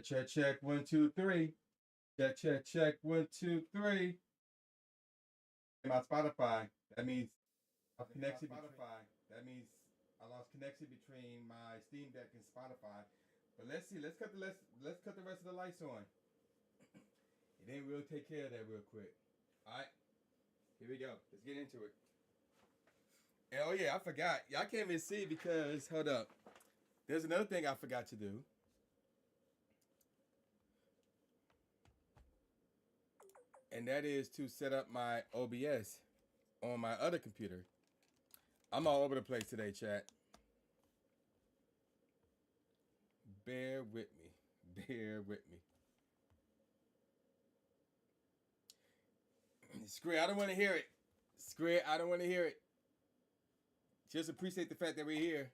Check, check, 1, 2, 3. Check, check, check, 1, 2, 3. My Spotify. That means I connected Spotify. That means I lost connection between my Steam Deck and Spotify. But let's see. Let's cut the rest of the lights on. And then we'll take care of that real quick. All right. Here we go. Let's get into it. And oh yeah, I forgot. Y'all can't even see because hold up. There's another thing I forgot to do. And that is to set up my OBS on my other computer. I'm all over the place today, chat. Bear with me. Bear with me. Screw it, I don't want to hear it. Screw it, I don't want to hear it. Just appreciate the fact that we're here.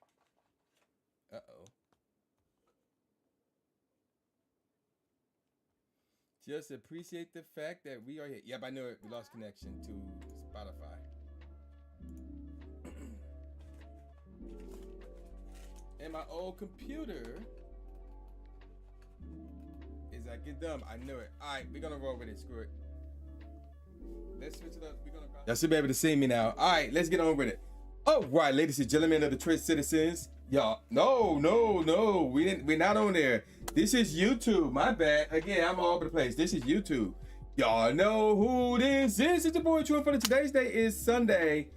Uh-oh. Just appreciate the fact that we are here. Yep, I knew it. We lost connection to Spotify. And my old computer is acting dumb. I knew it. All right, we're going to roll with it. Screw it. Let's switch it up. Y'all should be able to see me now. All right, let's get on with it. All right, ladies and gentlemen of the Twitch citizens. Y'all, no. We're not on there. This is YouTube. My bad. Again, I'm all over the place. This is YouTube. Y'all know who this is. It's your boy Tru Inferno. Today's day is Sunday,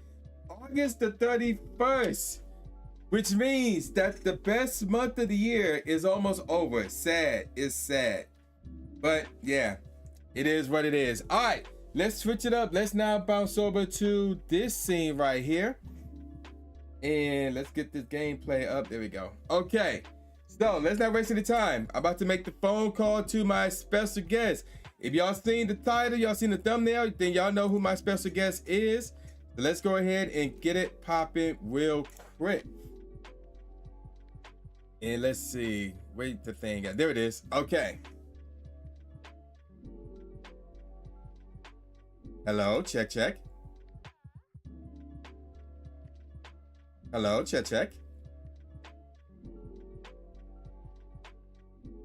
August the 31st, which means that the best month of the year is almost over. Sad. It's sad. But yeah, it is what it is. All right, let's switch it up. Let's now bounce over to this scene right here. And let's get this gameplay up. There we go. Okay, so let's not waste any time. I'm about to make the phone call to my special guest. If y'all seen the title, y'all seen the thumbnail, then y'all know who my special guest is. So let's go ahead and get it popping real quick. And let's see. Wait the thing. There it is. Okay. Hello, check, check. Hello, check, check.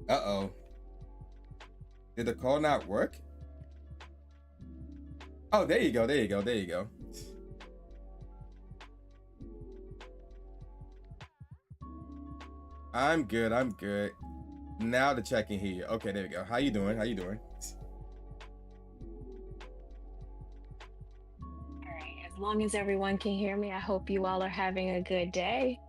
Uh-oh. Did the call not work? Oh, there you go, there you go, there you go. I'm good, I'm good. Now the check in here. Okay, there we go. How you doing? How you doing? As long as everyone can hear me, I hope you all are having a good day.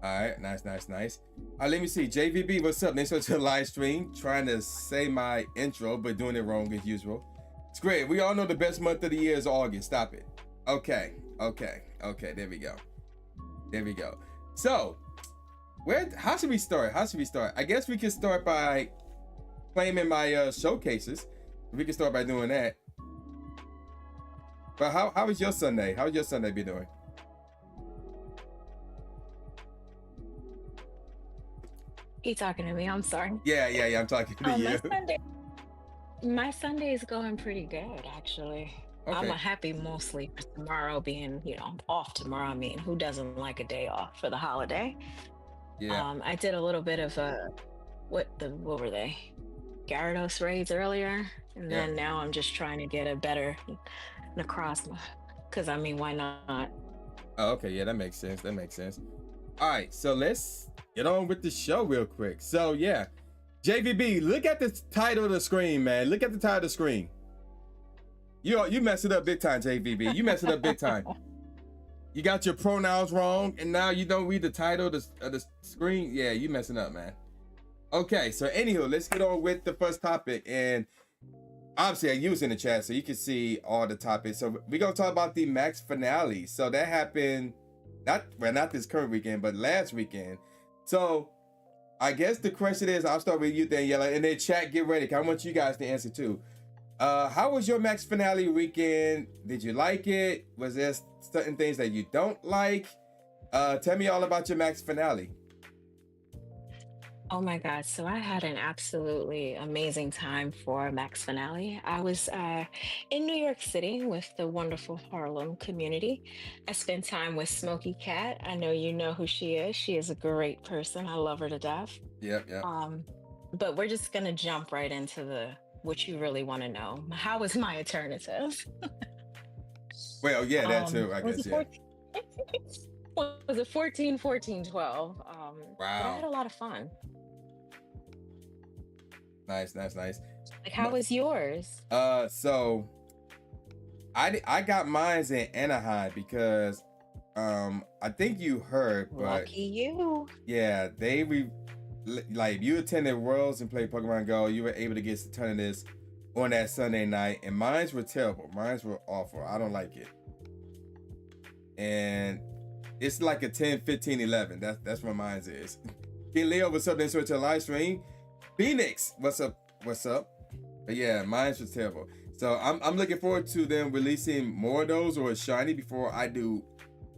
All right, nice. Let me see. JVB, what's up? Next to the live stream. Trying to say my intro, but doing it wrong as usual. It's great. We all know the best month of the year is August. Stop it. Okay. There we go. So, how should we start? I guess we can start by claiming my showcases. We can start by doing that. But how was your Sunday? How was your Sunday be doing? You talking to me? I'm sorry. Yeah. I'm talking to you. My Sunday is going pretty good, actually. Okay. I'm happy mostly for tomorrow being, off tomorrow. I mean, who doesn't like a day off for the holiday? Yeah. I did a little bit of what were they? Gyarados raids earlier, and then now I'm just trying to get a better Necros, because I mean, why not? Oh, okay, yeah, that makes sense. All right, so let's get on with the show real quick. So yeah, JVB, look at the title of the screen, man. Look at the title of the screen. You messed it up big time, JVB. You messed it up big time. You got your pronouns wrong, and now you don't read the title of the screen. Yeah, you messing up, man. Okay, so anywho, let's get on with the first topic. And obviously, I use in the chat so you can see all the topics. So we're gonna talk about the Max finale. So that happened, not this current weekend, but last weekend. So I guess the question is, I'll start with you, Daniela, and then chat, get ready, because I want you guys to answer too. How was your Max finale weekend? Did you like it? Was there certain things that you don't like? Tell me all about your Max finale. Oh my God. So I had an absolutely amazing time for Max Finale. I was in New York City with the wonderful Harlem community. I spent time with Smokey Cat. I know you know who she is. She is a great person. I love her to death. Yeah. But we're just gonna jump right into the what you really want to know. How was my alternative? Well, yeah, that too, I Was guess, it yeah. 14? Was it 14, 14, 12? But I had Wow. a lot of fun. Nice, nice, nice. Like, how But, was yours? so I got mines in Anaheim because I think you heard, but Lucky you. yeah, like if you attended Worlds and played Pokemon Go, you were able to get a ton of this on that Sunday night, and mines were terrible. Mines were awful. I don't like it. And it's like a 10, 15, 11. That's what mines is. King Leo, what's up? Then switch to live stream. Phoenix, what's up? What's up? But yeah, mine was terrible. So I'm looking forward to them releasing more of those or a shiny before I do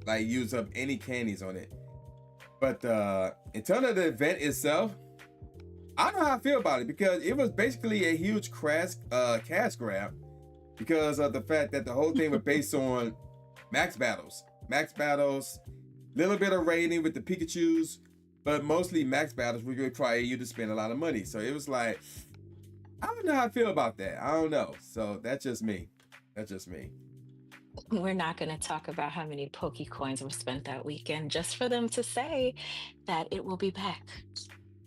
like use up any candies on it. But in terms of the event itself, I don't know how I feel about it because it was basically a huge cash grab because of the fact that the whole thing was based on max battles, little bit of raiding with the Pikachus, but mostly max battles would require you to spend a lot of money. So it was like, I don't know how I feel about that. I don't know. So that's just me. That's just me. We're not going to talk about how many Pokecoins were spent that weekend just for them to say that it will be back.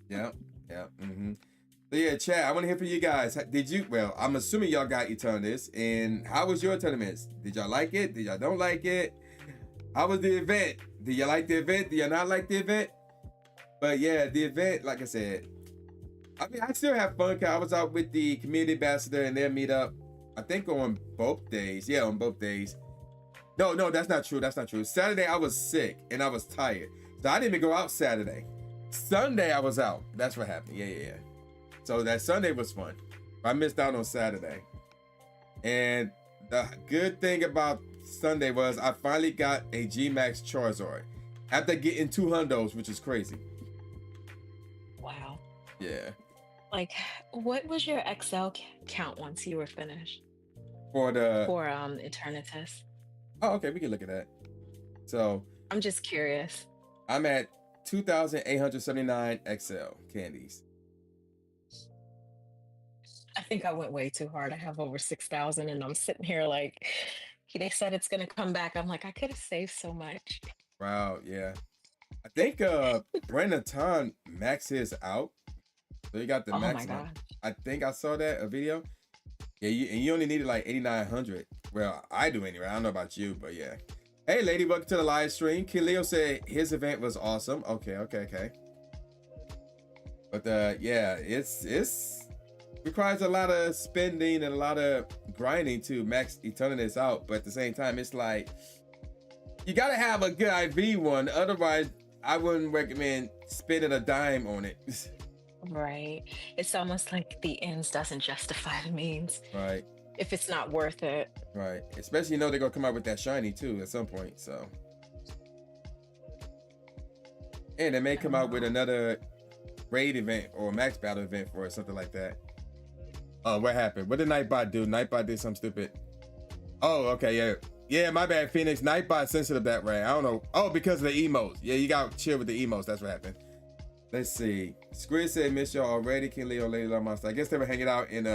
Yeah, yeah. So yeah, chat, I want to hear from you guys. Did you, well, I'm assuming y'all got Eternatus, and how was your tournaments? Did y'all like it? Did y'all don't like it? How was the event? Did y'all like the event? Did y'all not like the event? But yeah, the event, like I said, I mean, I still have fun because I was out with the community ambassador and their meetup, I think on both days. Yeah, on both days. No, that's not true. That's not true. Saturday, I was sick and I was tired. So I didn't even go out Saturday. Sunday, I was out. That's what happened. Yeah. So that Sunday was fun. I missed out on Saturday. And the good thing about Sunday was I finally got a G-Max Charizard after getting 2 hundos, which is crazy. Wow. Yeah. Like, what was your XL count once you were finished? For Eternatus. Oh, okay, we can look at that. So I'm just curious. I'm at 2,879 XL candies. I think I went way too hard. I have over 6,000 and I'm sitting here like, they said it's going to come back. I'm like, I could have saved so much. Wow, yeah. I think Brandon Ton maxed his out. So you got the Oh my maximum. God. I think I saw that, a video. Yeah, you only needed like 8,900. Well, I do anyway. I don't know about you, but yeah. Hey, lady, welcome to the live stream. Leo said his event was awesome. Okay. But yeah, it's requires a lot of spending and a lot of grinding to max Eternatus out. But at the same time, it's like you gotta have a good IV one. Otherwise, I wouldn't recommend spending a dime on it. Right. It's almost like the ends doesn't justify the means. Right. If it's not worth it. Right. Especially they're gonna come out with that shiny too at some point. So. And they may come out with another raid event or max battle event for it, something like that. Oh, what happened? What did Nightbot do? Nightbot did something stupid. Oh, okay, yeah. Yeah, my bad, Phoenix. Nightbot sensitive that way. I don't know. Oh, because of the emotes. Yeah, you got chill with the emotes. That's what happened. Let's see. Squid said, miss y'all already. King Leo, Lady Love Monster. I guess they were hanging out in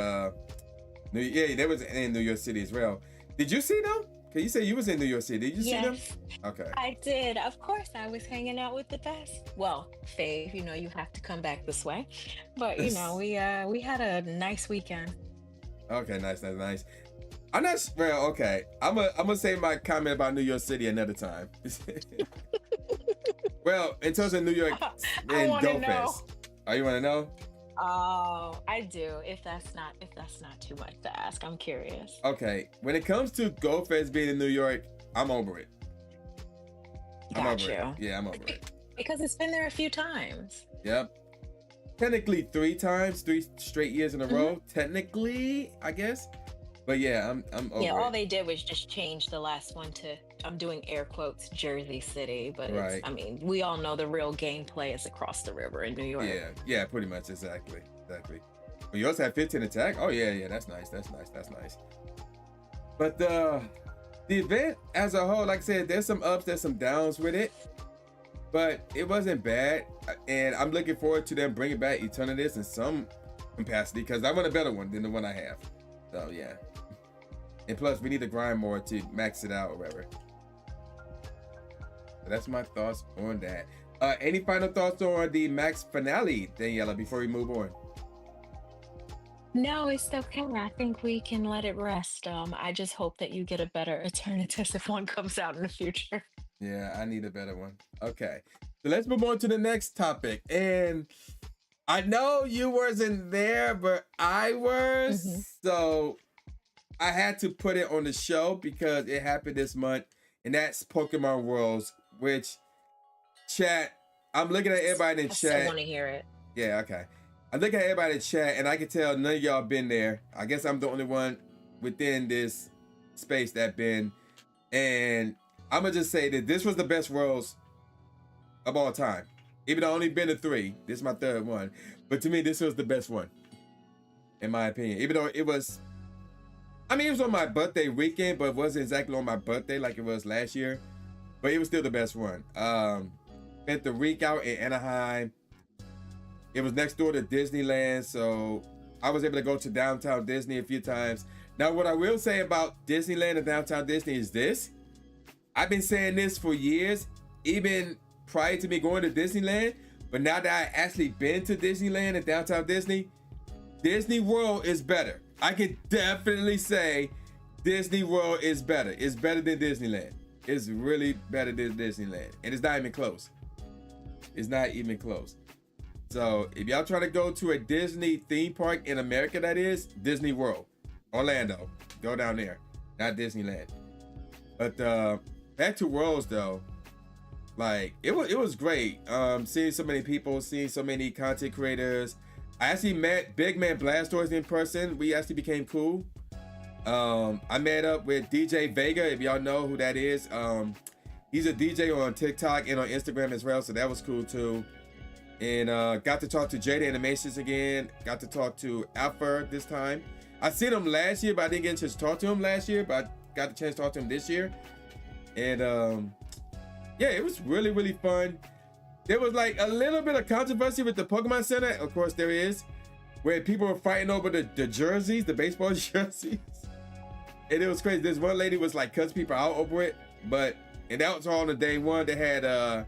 they was in New York City as well. Did you see them? Cause you said you was in New York City. Did you see them? Okay. I did. Of course, I was hanging out with the best. Well, Faye, you have to come back this way. But we had a nice weekend. Okay, nice. I'm not well. Okay, I'm gonna say my comment about New York City another time. Well, in terms of New York and Go Fest. Oh, you want to know? Oh, I do. If that's not too much to ask, I'm curious. Okay, when it comes to Go Fest being in New York, I'm over it. Got you. Yeah, I'm over it. Because it's been there a few times. Yep. Technically 3 times, 3 straight years in a row. Technically, I guess. But yeah, I'm over it. Yeah, all they did was just change the last one to, I'm doing air quotes, Jersey City. But right. I mean, we all know the real gameplay is across the river in New York. Yeah, pretty much, exactly. But you also have 15 attack. Oh yeah, that's nice. But the event as a whole, like I said, there's some ups, there's some downs with it. but it wasn't bad, and I'm looking forward to them bringing back Eternatus in some capacity because I want a better one than the one I have. So yeah, and plus we need to grind more to max it out or whatever. So that's my thoughts on that. Any final thoughts on the max finale, Daniela, before we move on? No, it's okay. I think we can let it rest. I just hope that you get a better Eternatus if one comes out in the future. Yeah, I need a better one. Okay, so let's move on to the next topic. And I know you wasn't there, but I was. Hmm. So I had to put it on the show because it happened this month, and that's Pokemon Worlds, which chat, I'm looking at everybody in I still chat. want to hear it. Yeah, okay. I look at everybody in chat, and I can tell none of y'all been there. I guess I'm the only one within this space that been. And I'm gonna just say that this was the best Worlds of all time. Even though I only been to 3, this is my 3rd one. But to me, this was the best one, in my opinion. Even though it was, I mean, it was on my birthday weekend, but it wasn't exactly on my birthday like it was last year. But it was still the best one. Spent the week out in Anaheim. It was next door to Disneyland, so I was able to go to downtown Disney a few times. Now, what I will say about Disneyland and downtown Disney is this. I've been saying this for years, even prior to me going to Disneyland, but now that I actually been to Disneyland and downtown Disney, Disney World is better. I can definitely say Disney World is better. It's better than Disneyland. It's really better than Disneyland, and it's not even close. It's not even close. So if y'all trying to go to a Disney theme park in America, that is Disney World, Orlando, go down there, not Disneyland. But back to Worlds though, like it was great. Seeing so many people, seeing so many content creators. I actually met Big Man Blastoise in person. We actually became cool. I met up with DJ Vega, if y'all know who that is. He's a DJ on TikTok and on Instagram as well, so that was cool too. And got to talk to Jada Animations again. Got to talk to Alpha this time. I seen him last year, but I didn't get a chance to talk to him last year. But I got the chance to talk to him this year. And yeah, it was really, really fun. There was like a little bit of controversy with the Pokemon Center. Of course, there is. Where people were fighting over the jerseys, the baseball jerseys. And it was crazy. This one lady was like cussing people out over it. And that was all on the day one. They had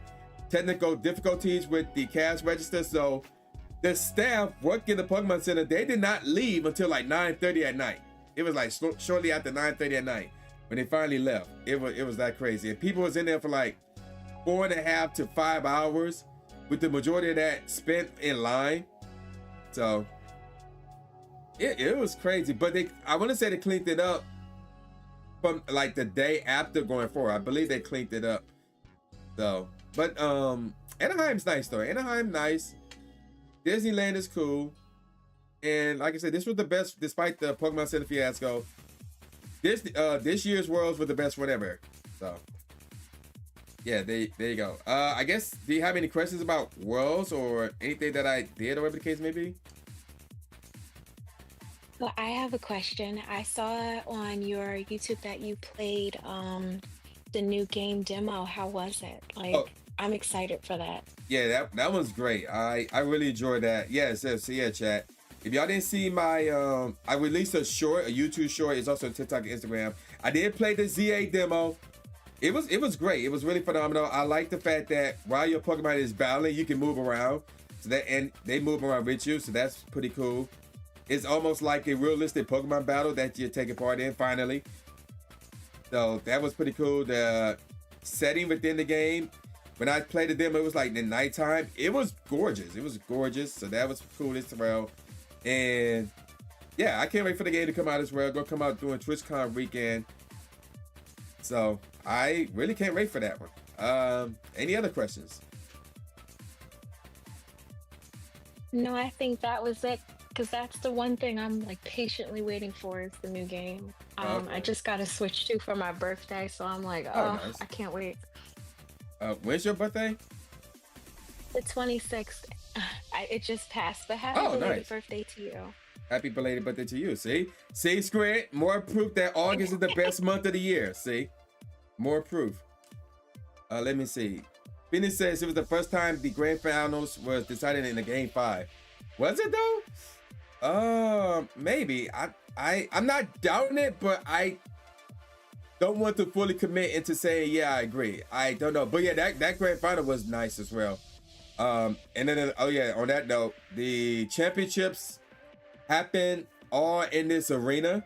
technical difficulties with the cash register, so the staff working the Pokemon Center, they did not leave until like 9:30 at night. It was like shortly after 9:30 at night when they finally left. It was that crazy, and people was in there for like 4.5 to 5 hours, with the majority of that spent in line. So it was crazy, but I want to say they cleaned it up from like the day after going forward. I believe they cleaned it up. So. But Anaheim's nice though. Anaheim nice. Disneyland is cool. And like I said, this was the best despite the Pokemon Center fiasco. This year's Worlds were the best one ever. So yeah, there you go. I guess, do you have any questions about Worlds or anything that I did or whatever the case may be? Well, I have a question. I saw on your YouTube that you played the new game demo. How was it? Like, I'm excited for that. Yeah, that was great. I really enjoyed that. Yeah, so yeah, chat. If y'all didn't see my I released a YouTube short. It's also on TikTok and Instagram. I did play the ZA demo. It was great. It was really phenomenal. I like the fact that while your Pokemon is battling, you can move around. And they move around with you, so that's pretty cool. It's almost like a realistic Pokemon battle that you're taking part in finally. So that was pretty cool. The setting within the game, when I played the demo, it was like the nighttime. It was gorgeous. So that was cool as well. And yeah, I can't wait for the game to come out as well. Go come out during TwitchCon weekend. So I really can't wait for that one. Any other questions? No, I think that was it. Because that's the one thing I'm like patiently waiting for is the new game. Okay. I just got a Switch 2 for my birthday, so I'm like, Nice. I can't wait. When's your birthday? The 26th. It just passed, but happy Oh, belated nice. birthday to you. Happy belated birthday to you. See, Squid, more proof that August is the best month of the year. See, more proof. Let me see. Phoenix says it was the first time the grand finals was decided in the game 5. Was it though? Maybe. I'm not doubting it, but I don't want to fully commit into saying, yeah, I agree. I don't know. But yeah, that grand final was nice as well. And then, oh yeah, on that note, the championships happened all in this arena.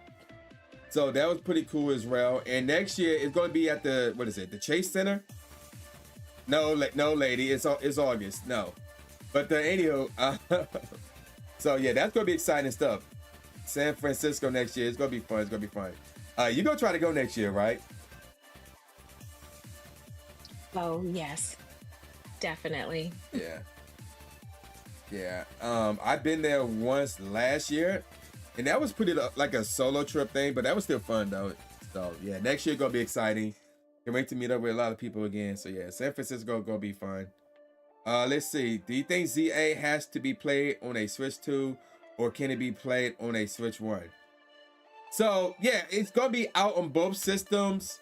So that was pretty cool as well. And next year it's going to be at the, what is it? The Chase Center? No, lady, it's August. No. But anywho, so yeah, that's going to be exciting stuff. San Francisco next year. It's going to be fun. It's going to be fun. You going to try to go next year, right? Oh, yes. Definitely. Yeah. I've been there once last year, and that was pretty like a solo trip thing, but that was still fun though. So yeah, next year gonna be exciting. Can't wait to meet up with a lot of people again. So yeah, San Francisco gonna be fun. Let's see. Do you think ZA has to be played on a Switch 2, or can it be played on a Switch 1? So yeah, it's gonna be out on both systems.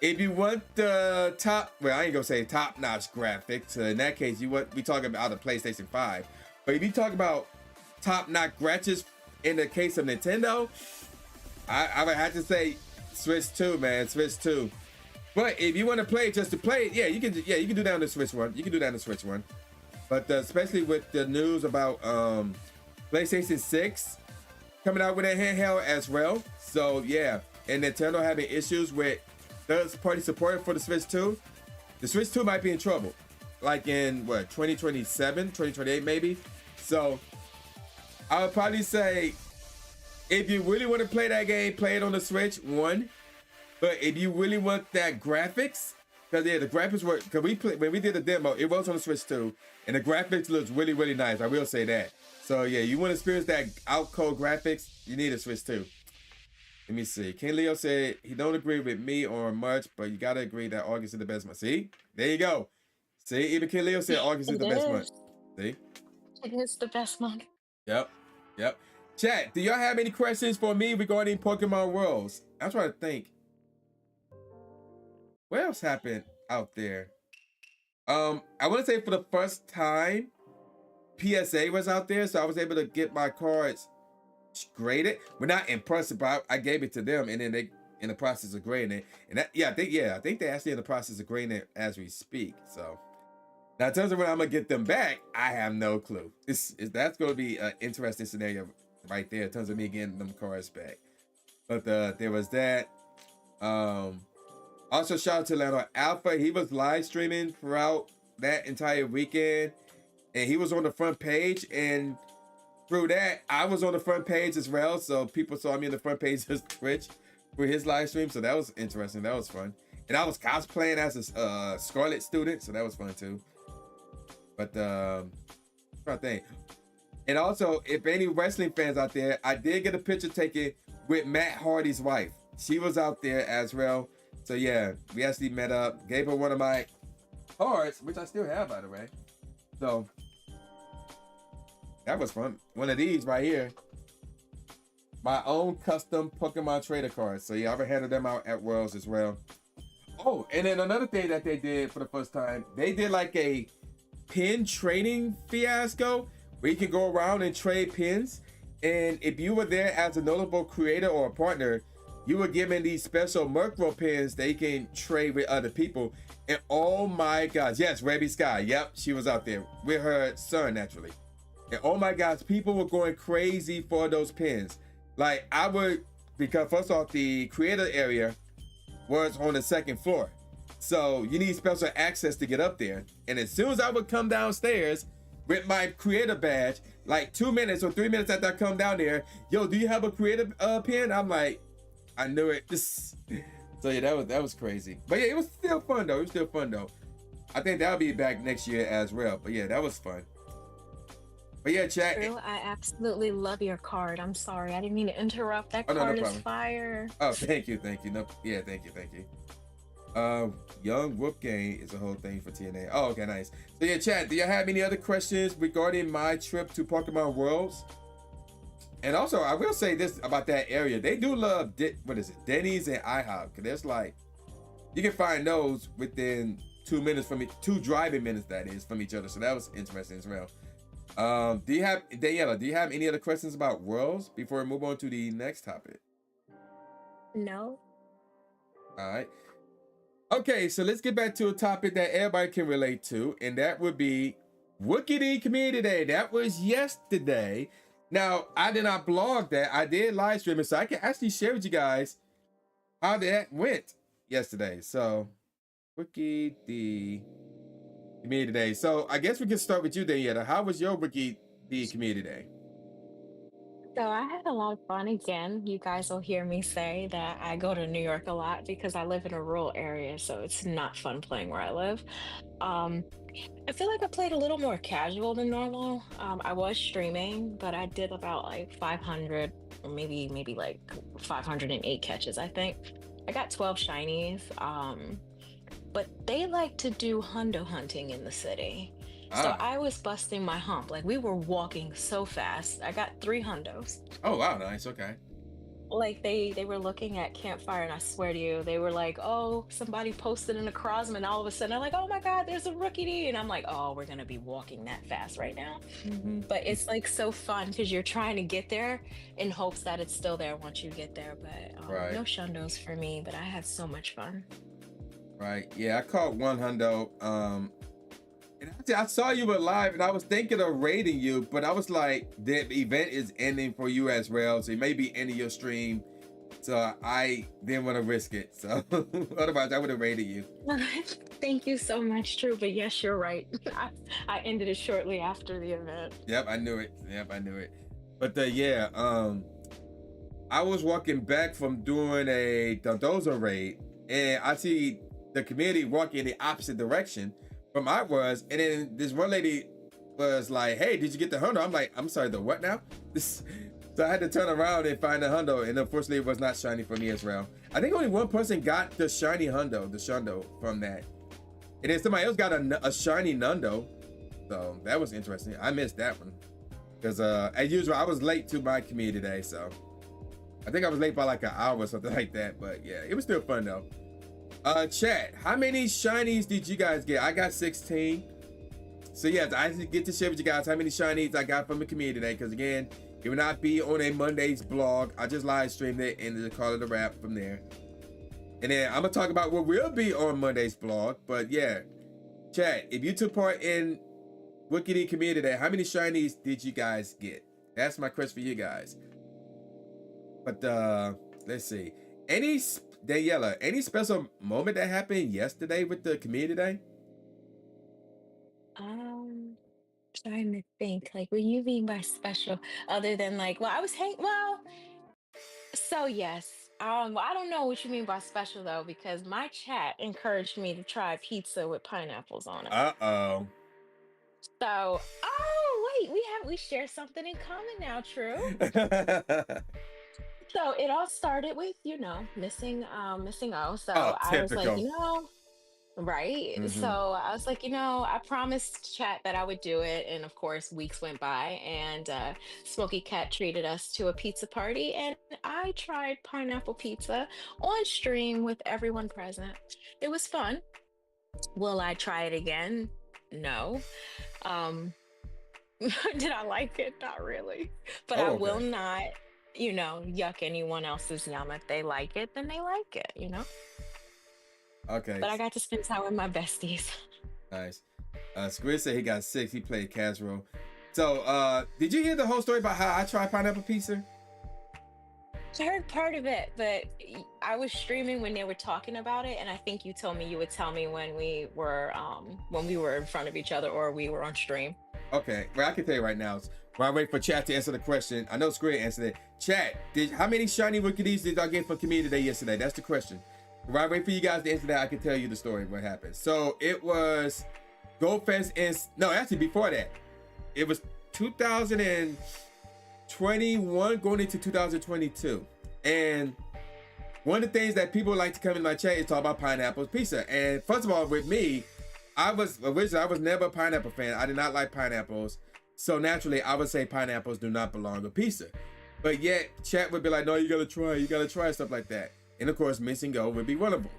If you want the I ain't gonna say top-notch graphics. In that case, we talking about the PlayStation 5. But if you talk about top-notch graphics in the case of Nintendo, I would have to say Switch 2, man, Switch 2. But if you want to play it just to play it, you can do that on the Switch 1. You can do that on the Switch 1. But especially with the news about PlayStation 6 coming out with a handheld as well. So yeah, and Nintendo having issues with third-party support for the Switch 2. The Switch 2 might be in trouble. Like in, 2027, 2028 maybe? So, I would probably say, if you really want to play that game, play it on the Switch 1. But if you really want that graphics, because yeah, the graphics were, because when we did the demo, it was on the Switch 2, and the graphics looks really, really nice. I will say that. So yeah, you want to experience that out-cold graphics, you need a Switch 2. Let me see. King Leo said he don't agree with me or much, but you gotta agree that August is the best month. See? There you go. See, even King Leo said August is the best month. See? It is the best month. Yep. Chat, do y'all have any questions for me regarding Pokemon Worlds? I'm trying to think. What else happened out there? I want to say for the first time, PSA was out there, so I was able to get my cards graded. We're not in person, but I gave it to them, and then they in the process of grading it. And that, I think they're actually in the process of grading it as we speak. So now in terms of when I'm gonna get them back, I have no clue. That's gonna be an interesting scenario right there in terms of me getting them cards back. But there was that. Also shout out to Leonard Alpha. He was live streaming throughout that entire weekend, and he was on the front page, and through that, I was on the front page as well, so people saw me on the front page of Twitch for his live stream, so that was interesting. That was fun. And I was cosplaying as a Scarlet student, so that was fun too. But I think. And also, if any wrestling fans out there, I did get a picture taken with Matt Hardy's wife. She was out there as well. So yeah, we actually met up, gave her one of my cards, which I still have, by the way. So that was fun. One of these right here. My own custom Pokemon trader cards. So yeah, I've handed them out at Worlds as well. Oh, and then another thing that they did for the first time, they did like a pin trading fiasco where you can go around and trade pins. And if you were there as a notable creator or a partner, you were given these special Murkrow pins that you can trade with other people. And oh my gosh, yes, Rebby Sky. Yep, she was out there with her son, naturally. And oh my gosh, people were going crazy for those pins. Like I would, because first off, the creator area was on the second floor. So you need special access to get up there. And as soon as I would come downstairs with my creator badge, like 2 minutes or 3 minutes after I come down there, yo, do you have a creator pin? I'm like, I knew it. So yeah, that was crazy. But yeah, it was still fun though. I think that'll be back next year as well. But yeah, that was fun. But yeah, chat. True, I absolutely love your card. I'm sorry, I didn't mean to interrupt. That card is fire. Oh, thank you. No, yeah, thank you. Young Whoop Game is a whole thing for TNA. Oh, okay, nice. So yeah, chat, do you have any other questions regarding my trip to Pokemon Worlds? And also, I will say this about that area. They do love, Denny's and IHOP. Because there's like, you can find those within 2 minutes from 2 driving minutes, that is, from each other. So that was interesting as well. Do you have, Daniela, do you have any other questions about worlds before we move on to the next topic? No. All right. Okay, so let's get back to a topic that everybody can relate to, and that would be Wookiee Community Day. That was yesterday. Now, I did not blog that. I did live stream it, so I can actually share with you guys how that went yesterday. So, Wookiee Community Day. So, I guess we can start with you, Daniela. How was your Wookiee Community Day? So I had a lot of fun again. You guys will hear me say that I go to New York a lot because I live in a rural area, so it's not fun playing where I live. Um, I feel like I played a little more casual than normal. I was streaming, but I did about like 500 or maybe like 508 catches, I think. I got 12 shinies. But they like to do hundo hunting in the city. So I was busting my hump. Like we were walking so fast. I got 3 hundos. Oh, wow. Nice. Okay. Like they were looking at campfire, and I swear to you, they were like, "Oh, somebody posted in a Crosman." All of a sudden, they're like, "Oh my God, there's a rookie D," and I'm like, "Oh, we're gonna be walking that fast right now." But it's like so fun because you're trying to get there in hopes that it's still there once you get there. But Right. no shundos for me. But I had so much fun. Right. Yeah, I caught one hundo. And I saw you were live, and I was thinking of raiding you, but I was like, the event is ending for you as well, so you may be ending your stream. So I didn't want to risk it. So otherwise, I would have raided you. Thank you so much, True. But yes, you're right. I ended it shortly after the event. Yep, I knew it. But yeah, I was walking back from doing a Dondozo raid, and I see the community walking in the opposite direction from I was, and then this one lady was like, "Hey, did you get the hundo?" I'm like, "I'm sorry, the what now?" So I had to turn around and find the hundo, and unfortunately, it was not shiny for me as well. I think only one person got the shiny hundo, the shundo from that, and then somebody else got a shiny nundo. So that was interesting. I missed that one because as usual, I was late to my community today, so I think I was late by like an hour or something like that. But yeah, it was still fun though. Chat, how many shinies did you guys get? I got 16. So yes, I get to share with you guys how many shinies I got from the community today, because again, it will not be on a Monday's blog. I just live streamed it and just call it a wrap from there. And then I'm gonna talk about what will be on Monday's blog. But yeah, chat, if you took part in Wookiee community today, how many shinies did you guys get? That's my question for you guys. But let's see. Daniela, any special moment that happened yesterday with the community day? Trying to think, like, what you mean by special, other than like, well, I was so yes. I don't know what you mean by special though, because my chat encouraged me to try pizza with pineapples on it. Uh-oh. So, wait, we share something in common now, True. So it all started with, missing O. So I was like, typical. right. So I was like, I promised chat that I would do it. And of course, weeks went by, and Smoky Cat treated us to a pizza party. And I tried pineapple pizza on stream with everyone present. It was fun. Will I try it again? No. Did I like it? Not really. But I will not, yuck anyone else's yum. If they like it, then they like it, Okay. But I got to spend time with my besties. Nice. Squid said he got 6. He played Casserole. So, did you hear the whole story about how I tried pineapple pizza? I heard part of it, but I was streaming when they were talking about it, and I think you told me you would tell me when we were in front of each other or we were on stream. Okay. Well, I can tell you right now. While I wait for chat to answer the question, I know Squid answered it. Chat, how many shiny Wookies did y'all get from community day yesterday? That's the question. While I wait for you guys to answer that, I can tell you the story, what happened. So it was Goldfest, and no, actually before that, it was 2021 going into 2022. And one of the things that people like to come in my chat is talk about pineapple pizza. And first of all, with me, I was never a pineapple fan. I did not like pineapples. So naturally, I would say pineapples do not belong with pizza. But yet, chat would be like, no, you gotta try, stuff like that. And of course, missing go would be one of them.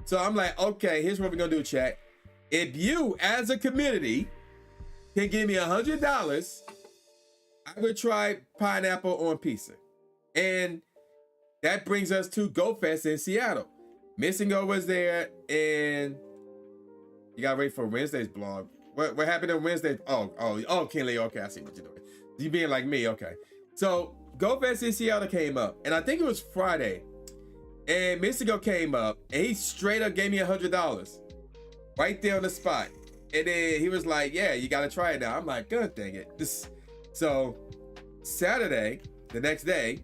So I'm like, okay, here's what we're gonna do, chat. If you, as a community, can give me $100, I would try pineapple on pizza. And that brings us to Go Fest in Seattle. Missingo was there, and you gotta wait for Wednesday's blog. What happened on Wednesday? Oh, Kinley. Okay, I see what you're doing. You being like me, okay. So Go Fest in Seattle came up, and I think it was Friday. And Missingo came up, and he straight up gave me $100 right there on the spot. And then he was like, "Yeah, you gotta try it now." I'm like, "God dang it!" So Saturday, the next day,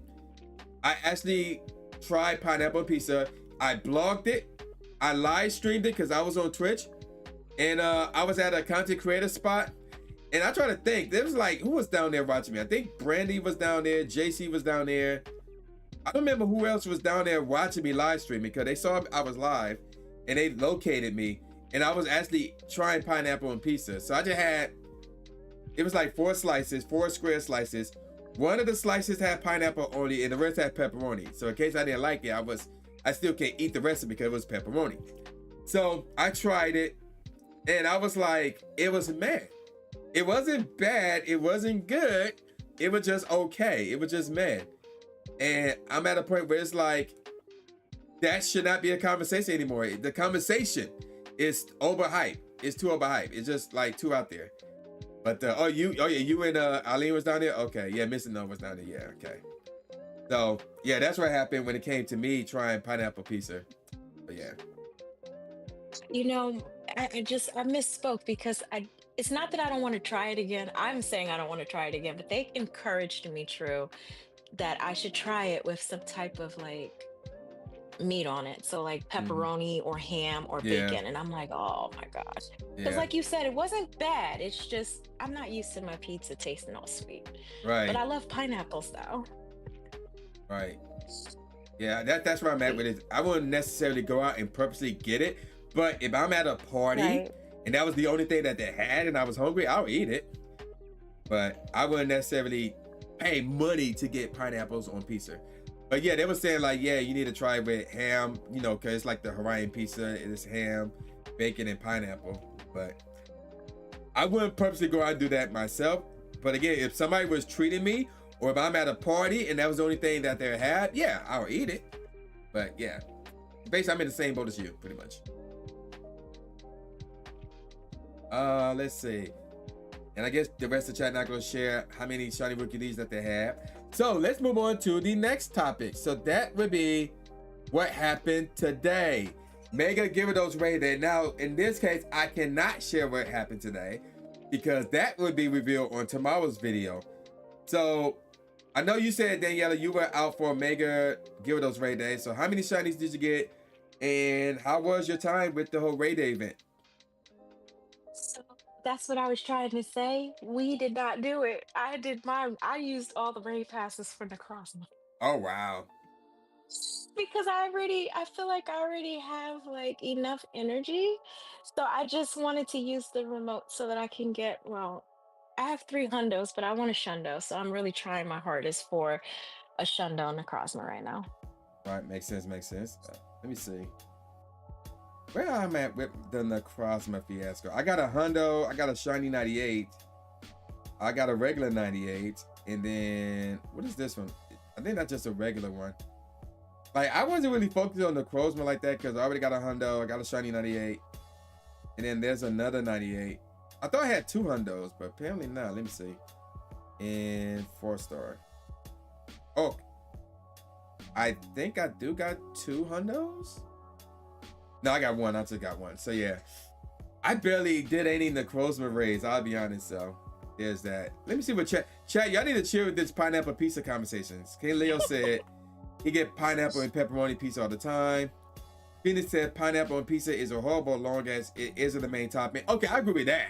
I actually tried pineapple pizza. I blogged it. I live streamed it because I was on Twitch, and I was at a content creator spot. And I try to think, there was like, who was down there watching me? I think Brandy was down there, JC was down there. I don't remember who else was down there watching me live stream because they saw I was live and they located me. And I was actually trying pineapple and pizza. So I just had, it was like 4 slices, 4 square slices. One of the slices had pineapple only and the rest had pepperoni. So in case I didn't like it, I still can't eat the rest of it because it was pepperoni. So I tried it and I was like, it was meh. It wasn't bad. It wasn't good. It was just okay. It was just meh. And I'm at a point where it's like, that should not be a conversation anymore. The conversation is overhyped. It's too overhyped. It's just like too out there. But you and Eileen was down there? Okay, yeah, Mr. No was down there. Yeah, okay. So yeah, that's what happened when it came to me trying pineapple pizza. But yeah. You know, I misspoke because it's not that I don't want to try it again. I'm saying I don't want to try it again, but they encouraged me, True, that I should try it with some type of like meat on it. So like pepperoni or ham or bacon. And I'm like, oh my gosh. Because like you said, it wasn't bad. It's just, I'm not used to my pizza tasting all sweet. Right. But I love pineapples though. Right. Yeah, that's where I'm at with it. I wouldn't necessarily go out and purposely get it. But if I'm at a party and that was the only thing that they had and I was hungry, I'll eat it. But I wouldn't necessarily pay money to get pineapples on pizza. But yeah, they were saying like, yeah, you need to try it with ham, you know, because it's like the Hawaiian pizza. It's ham, bacon, and pineapple. But I wouldn't purposely go out and do that myself. But again, if somebody was treating me or if I'm at a party and that was the only thing that they had, yeah, I'll eat it. But yeah, basically I'm in the same boat as you, pretty much. Let's see. And I guess the rest of the chat not going to share how many shiny rookie leads that they have. So let's move on to the next topic. So that would be what happened today. Mega Gyarados rated. Now, in this case, I cannot share what happened today because that would be revealed on tomorrow's video. So I know you said, Daniela, you were out for Mega Gyarados raid day. So how many shinies did you get? And how was your time with the whole raid day event? So that's what I was trying to say. We did not do it. I did mine. I used all the raid passes for Necrozma. Oh, wow. Because I feel like I already have like enough energy. So I just wanted to use the remote so that I can get, well, I have 3 hundos, but I want a shundo. So I'm really trying my hardest for a shundo Necrozma right now. All right, makes sense. Let me see. Where I'm at with the Necrozma fiasco. I got a hundo, I got a shiny 98, I got a regular 98, and then what is this one? I think that's just a regular one. Like I wasn't really focused on the Necrozma like that because I already got a hundo, I got a shiny 98, and then there's another 98. I thought I had 2 hundos, but apparently not. Let me see. And 4-star. Oh, I think I do got 2 hundos. No, I got 1. I just got 1. So yeah, I barely did any Necrozma raids. I'll be honest. So there's that. Let me see what chat. Y'all need to chill with this pineapple pizza conversations. King Leo said he get pineapple and pepperoni pizza all the time. Phoenix said pineapple and pizza is a horrible long as it isn't the main topping. Okay, I agree with that.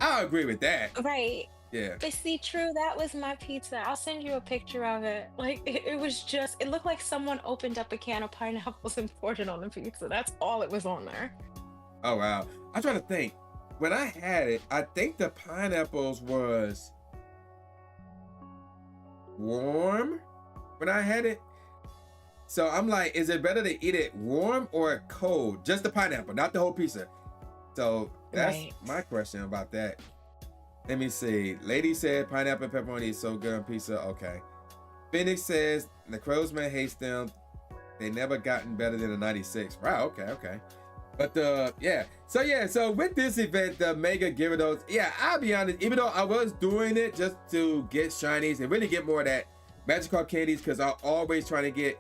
I agree with that. Right. Yeah. But see, True, that was my pizza. I'll send you a picture of it. Like, it was just, it looked like someone opened up a can of pineapples and poured it on the pizza. That's all it was on there. Oh, wow. I'm trying to think. When I had it, I think the pineapples was warm when I had it. So I'm like, is it better to eat it warm or cold? Just the pineapple, not the whole pizza. So that's Right. my question about that. Let me see. Lady said pineapple and pepperoni is so good on pizza. Okay. Phoenix says the Crowsman hates them. They never gotten better than a 96. Wow, okay. But so with this event, the Mega Gyarados, I'll be honest, even though I was doing it just to get shinies and really get more of that Magikarp candies, because I'm always trying to get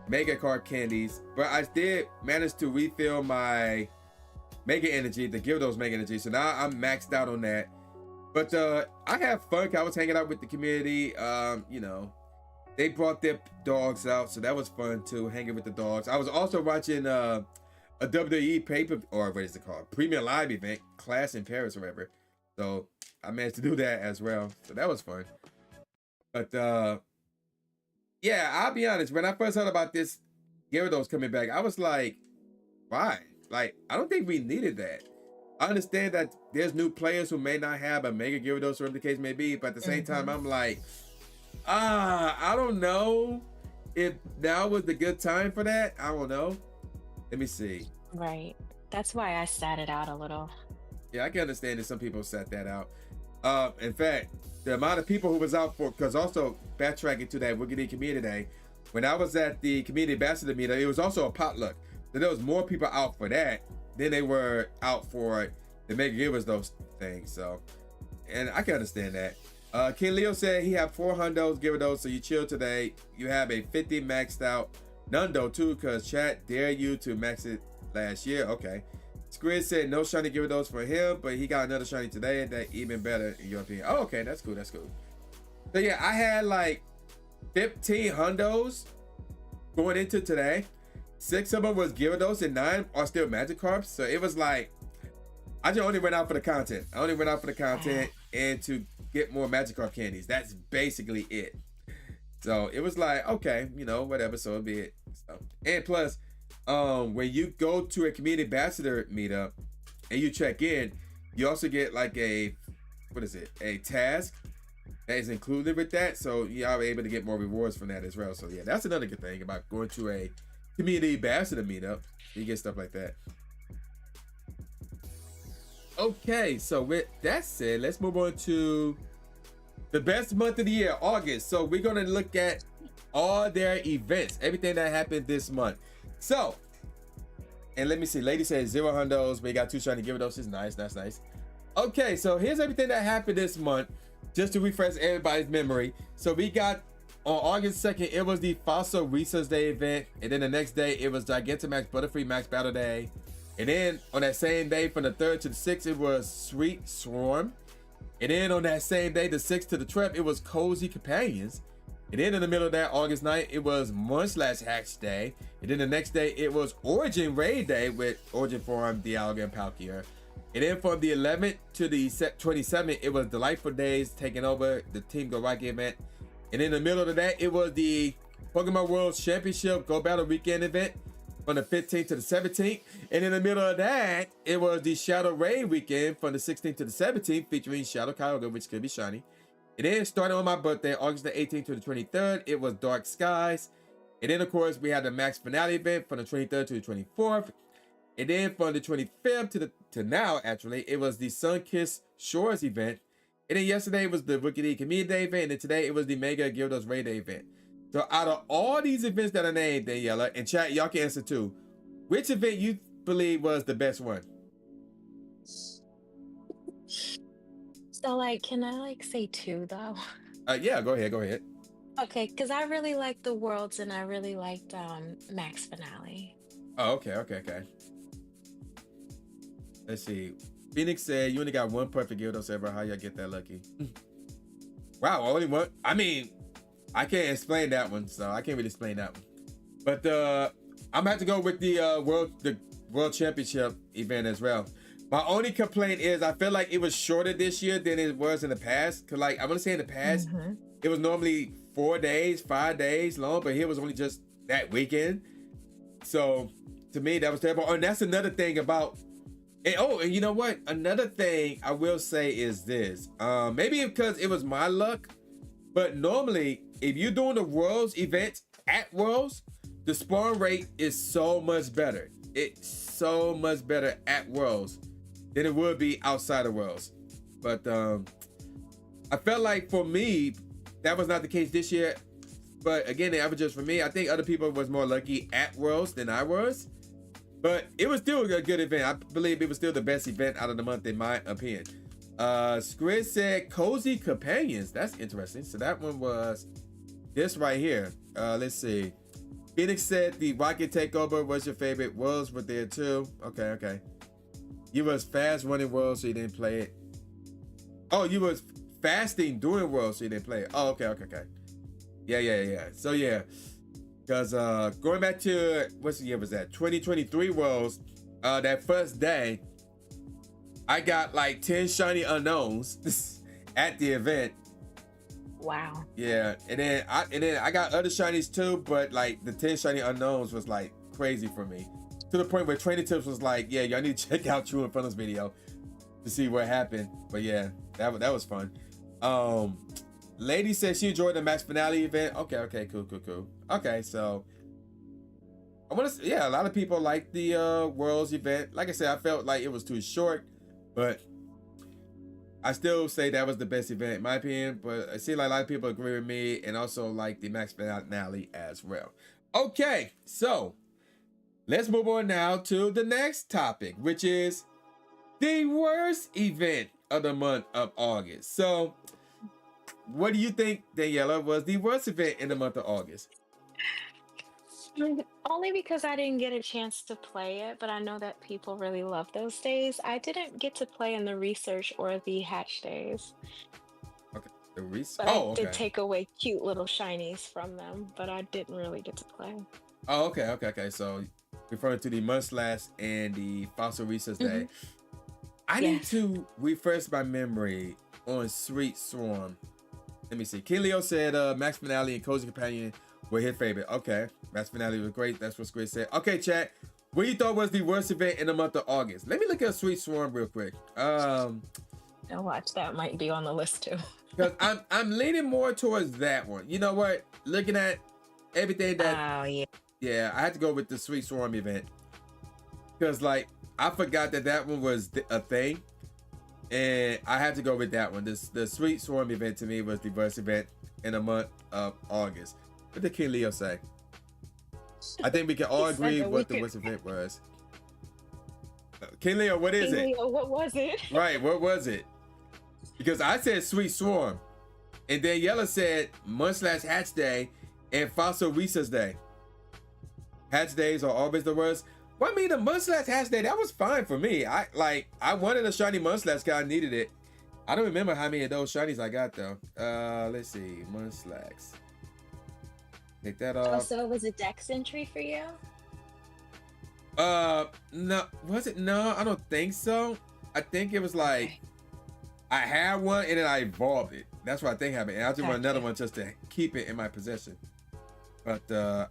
Mega Card candies, but I did manage to refill my Mega Energy, the Gyarados Mega Energy, so now I'm maxed out on that. But I have fun. I was hanging out with the community. They brought their dogs out, so that was fun too, hanging with the dogs. I was also watching a WWE paper, or what is it called? Premium Live event, Clash in Paris or whatever. So I managed to do that as well. So that was fun. But I'll be honest, when I first heard about this Gyarados coming back, I was like, why? Like, I don't think we needed that. I understand that there's new players who may not have a Mega Gyarados, or whatever the case may be, but at the same time, I'm like, I don't know if now was the good time for that. I don't know. Let me see. Right. That's why I sat it out a little. Yeah, I can understand that some people sat that out. In fact, the amount of people who was out for, because also backtracking to that Wiggity Community Day, when I was at the Community Ambassador meeting, it was also a potluck. So there was more people out for that than they were out for the Mega Gyarados things. So, and I can understand that. King Leo said he had 4 hundos Gyarados, so you chill today. You have a 50 maxed out Nundo too, because chat dare you to max it last year. Okay. Squid said no shiny Gyarados for him, but he got another shiny today that even better in your opinion. Oh, okay, that's cool. So yeah, I had like 15 hundos going into today. 6 of them was Gyarados and 9 are still Magikarps. So it was like, I just only went out for the content. And to get more Magikarp candies. That's basically it. So it was like, okay, whatever, so it'll be it. So, and plus, when you go to a community ambassador meetup and you check in, you also get like a task that is included with that. So you are able to get more rewards from that as well. So yeah, that's another good thing about going to a community ambassador meetup. You get stuff like that. Okay, so with that said, let's move on to the best month of the year, August. So we're gonna look at all their events, everything that happened this month. So, and let me see, Lady says 0 hundos, we got 2 shiny Gyarados. Is nice, that's nice. Okay, so here's everything that happened this month, just to refresh everybody's memory. So we got on August 2nd, it was the Fossil Research Day event, and then the next day it was Gigantamax Butterfree Max Battle Day. And then on that same day, from the 3rd to the 6th, it was Sweet Swarm. And then on that same day, the 6th to the 12th, it was Cozy Companions. And then in the middle of that, August 9th, it was Munch/Hatch Day. And then the next day, it was Origin Raid Day with Origin Forum, Dialga, and Palkia. And then from the 11th to the 27th, it was Delightful Days taking over the Team Go Rocky event. And in the middle of that, it was the Pokemon World Championship Go Battle Weekend event from the 15th to the 17th. And in the middle of that, it was the Shadow Raid weekend from the 16th to the 17th, featuring Shadow Kyogre, which could be shiny. And then starting on my birthday, August the 18th to the 23rd, it was Dark Skies. And then, of course, we had the Max Finale event from the 23rd to the 24th. And then from the 25th to now, actually, it was the Sunkissed Shores event. And then yesterday was the Wicked Community Day event. And then today it was the Mega Gyarados Raid Day event. So out of all these events that I named, Daniela, and chat, y'all can answer too. Which event you believe was the best one? So, like, can I like say 2 though? Yeah, go ahead. Okay, because I really liked the Worlds and I really liked Max Finale. Oh, okay. Let's see. Phoenix said you only got 1 perfect Gyarados ever. How y'all get that lucky? Wow, only one. I mean, I can't explain that one, so I can't really explain that one. But I'm gonna have to go with the World Championship event as well. My only complaint is I feel like it was shorter this year than it was in the past. Cause like I want to say in the past, it was normally 4 days, 5 days long, but here it was only just that weekend. So to me, that was terrible. And that's another thing about. And you know what? Another thing I will say is this. Maybe because it was my luck, but normally if you're doing the Worlds event at Worlds, the spawn rate is so much better. It's so much better at Worlds than it would be outside of Worlds. But I felt like for me, that was not the case this year. But again, the averages for me, I think other people was more lucky at Worlds than I was. But it was still a good event. I believe it was still the best event out of the month in my opinion. Squid said Cozy Companions. That's interesting. So that one was this right here. Let's see. Phoenix said the Rocket Takeover was your favorite. Worlds were there too. Okay. You was fast running Worlds, so you didn't play it. Oh, you was fasting during Worlds, so you didn't play it. Oh, okay. Yeah. So yeah. Because going back to, what's the year was that? 2023 Worlds, that first day, I got like 10 shiny unknowns at the event. Wow. Yeah, and then I got other shinies too, but like the 10 shiny unknowns was like crazy for me. To the point where Training Tips was like, yeah, y'all need to check out Tru Inferno's video to see what happened. But yeah, that was fun. Lady said she enjoyed the max finale event. Okay, cool. Okay, so I want to, yeah, a lot of people like the Worlds event. Like I said, I felt like it was too short, but I still say that was the best event in my opinion. But I see like a lot of people agree with me, and also like the max finale as well. Okay, so let's move on now to the next topic, which is the worst event of the month of August. So what do you think, Daniela, was the worst event in the month of August? Only because I didn't get a chance to play it, but I know that people really love those days. I didn't get to play in the research or the hatch days, Okay, the research. but I Oh, did okay. take away cute little shinies from them, but I didn't really get to play. Oh, okay. So referring to the Munchlax and the Fossil Research Day. I need Yes. to refresh my memory on Sweet Swarm. Let me see. King Leo said Max Finale and Cozy Companion were his favorite. Okay. Max Finale was great. That's what Squid said. Okay, chat. What you thought was the worst event in the month of August? Let me look at Sweet Swarm real quick. Now watch, that might be on the list too. Because I'm leaning more towards that one. You know what? Looking at everything that, Oh yeah. yeah, I had to go with the Sweet Swarm event. Because like I forgot that one was a thing, and I had to go with that one. The Sweet Swarm event to me was the worst event in the month of August. What did King Leo say? I think we can all He said agree that we what the could- worst event was. King Leo, what is it? Leo, what was it? Right, what was it? Because I said Sweet Swarm, and Daniela said Munchlax Hatch Day and Fossil Research Day. Hatch days are always the worst. Well, I mean, the Munchlax Hatch Day, that was fine for me. I wanted a shiny Munchlax because I needed it. I don't remember how many of those shinies I got though. Let's see, Munchlax. Take that off. So it was a dex entry for you? No, was it? No, I don't think so. I think it was like I had one and then I evolved it. That's what I think happened. And I just want another one just to keep it in my possession. But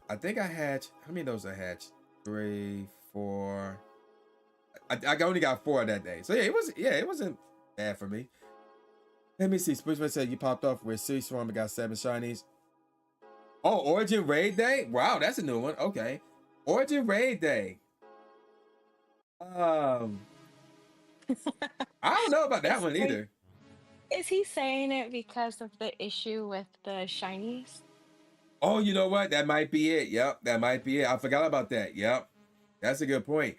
I think I hatched. How many of those I hatched? 3, 4. I only got 4 that day. So yeah, it wasn't bad for me. Let me see. Spiritual said you popped off with Sea Swarm and got 7 shinies. Oh, Origin Raid Day? Wow, that's a new one. Okay. Origin Raid Day. I don't know about that one either. Is he saying it because of the issue with the shinies? Oh, you know what? That might be it. Yep, that might be it. I forgot about that. Yep. That's a good point.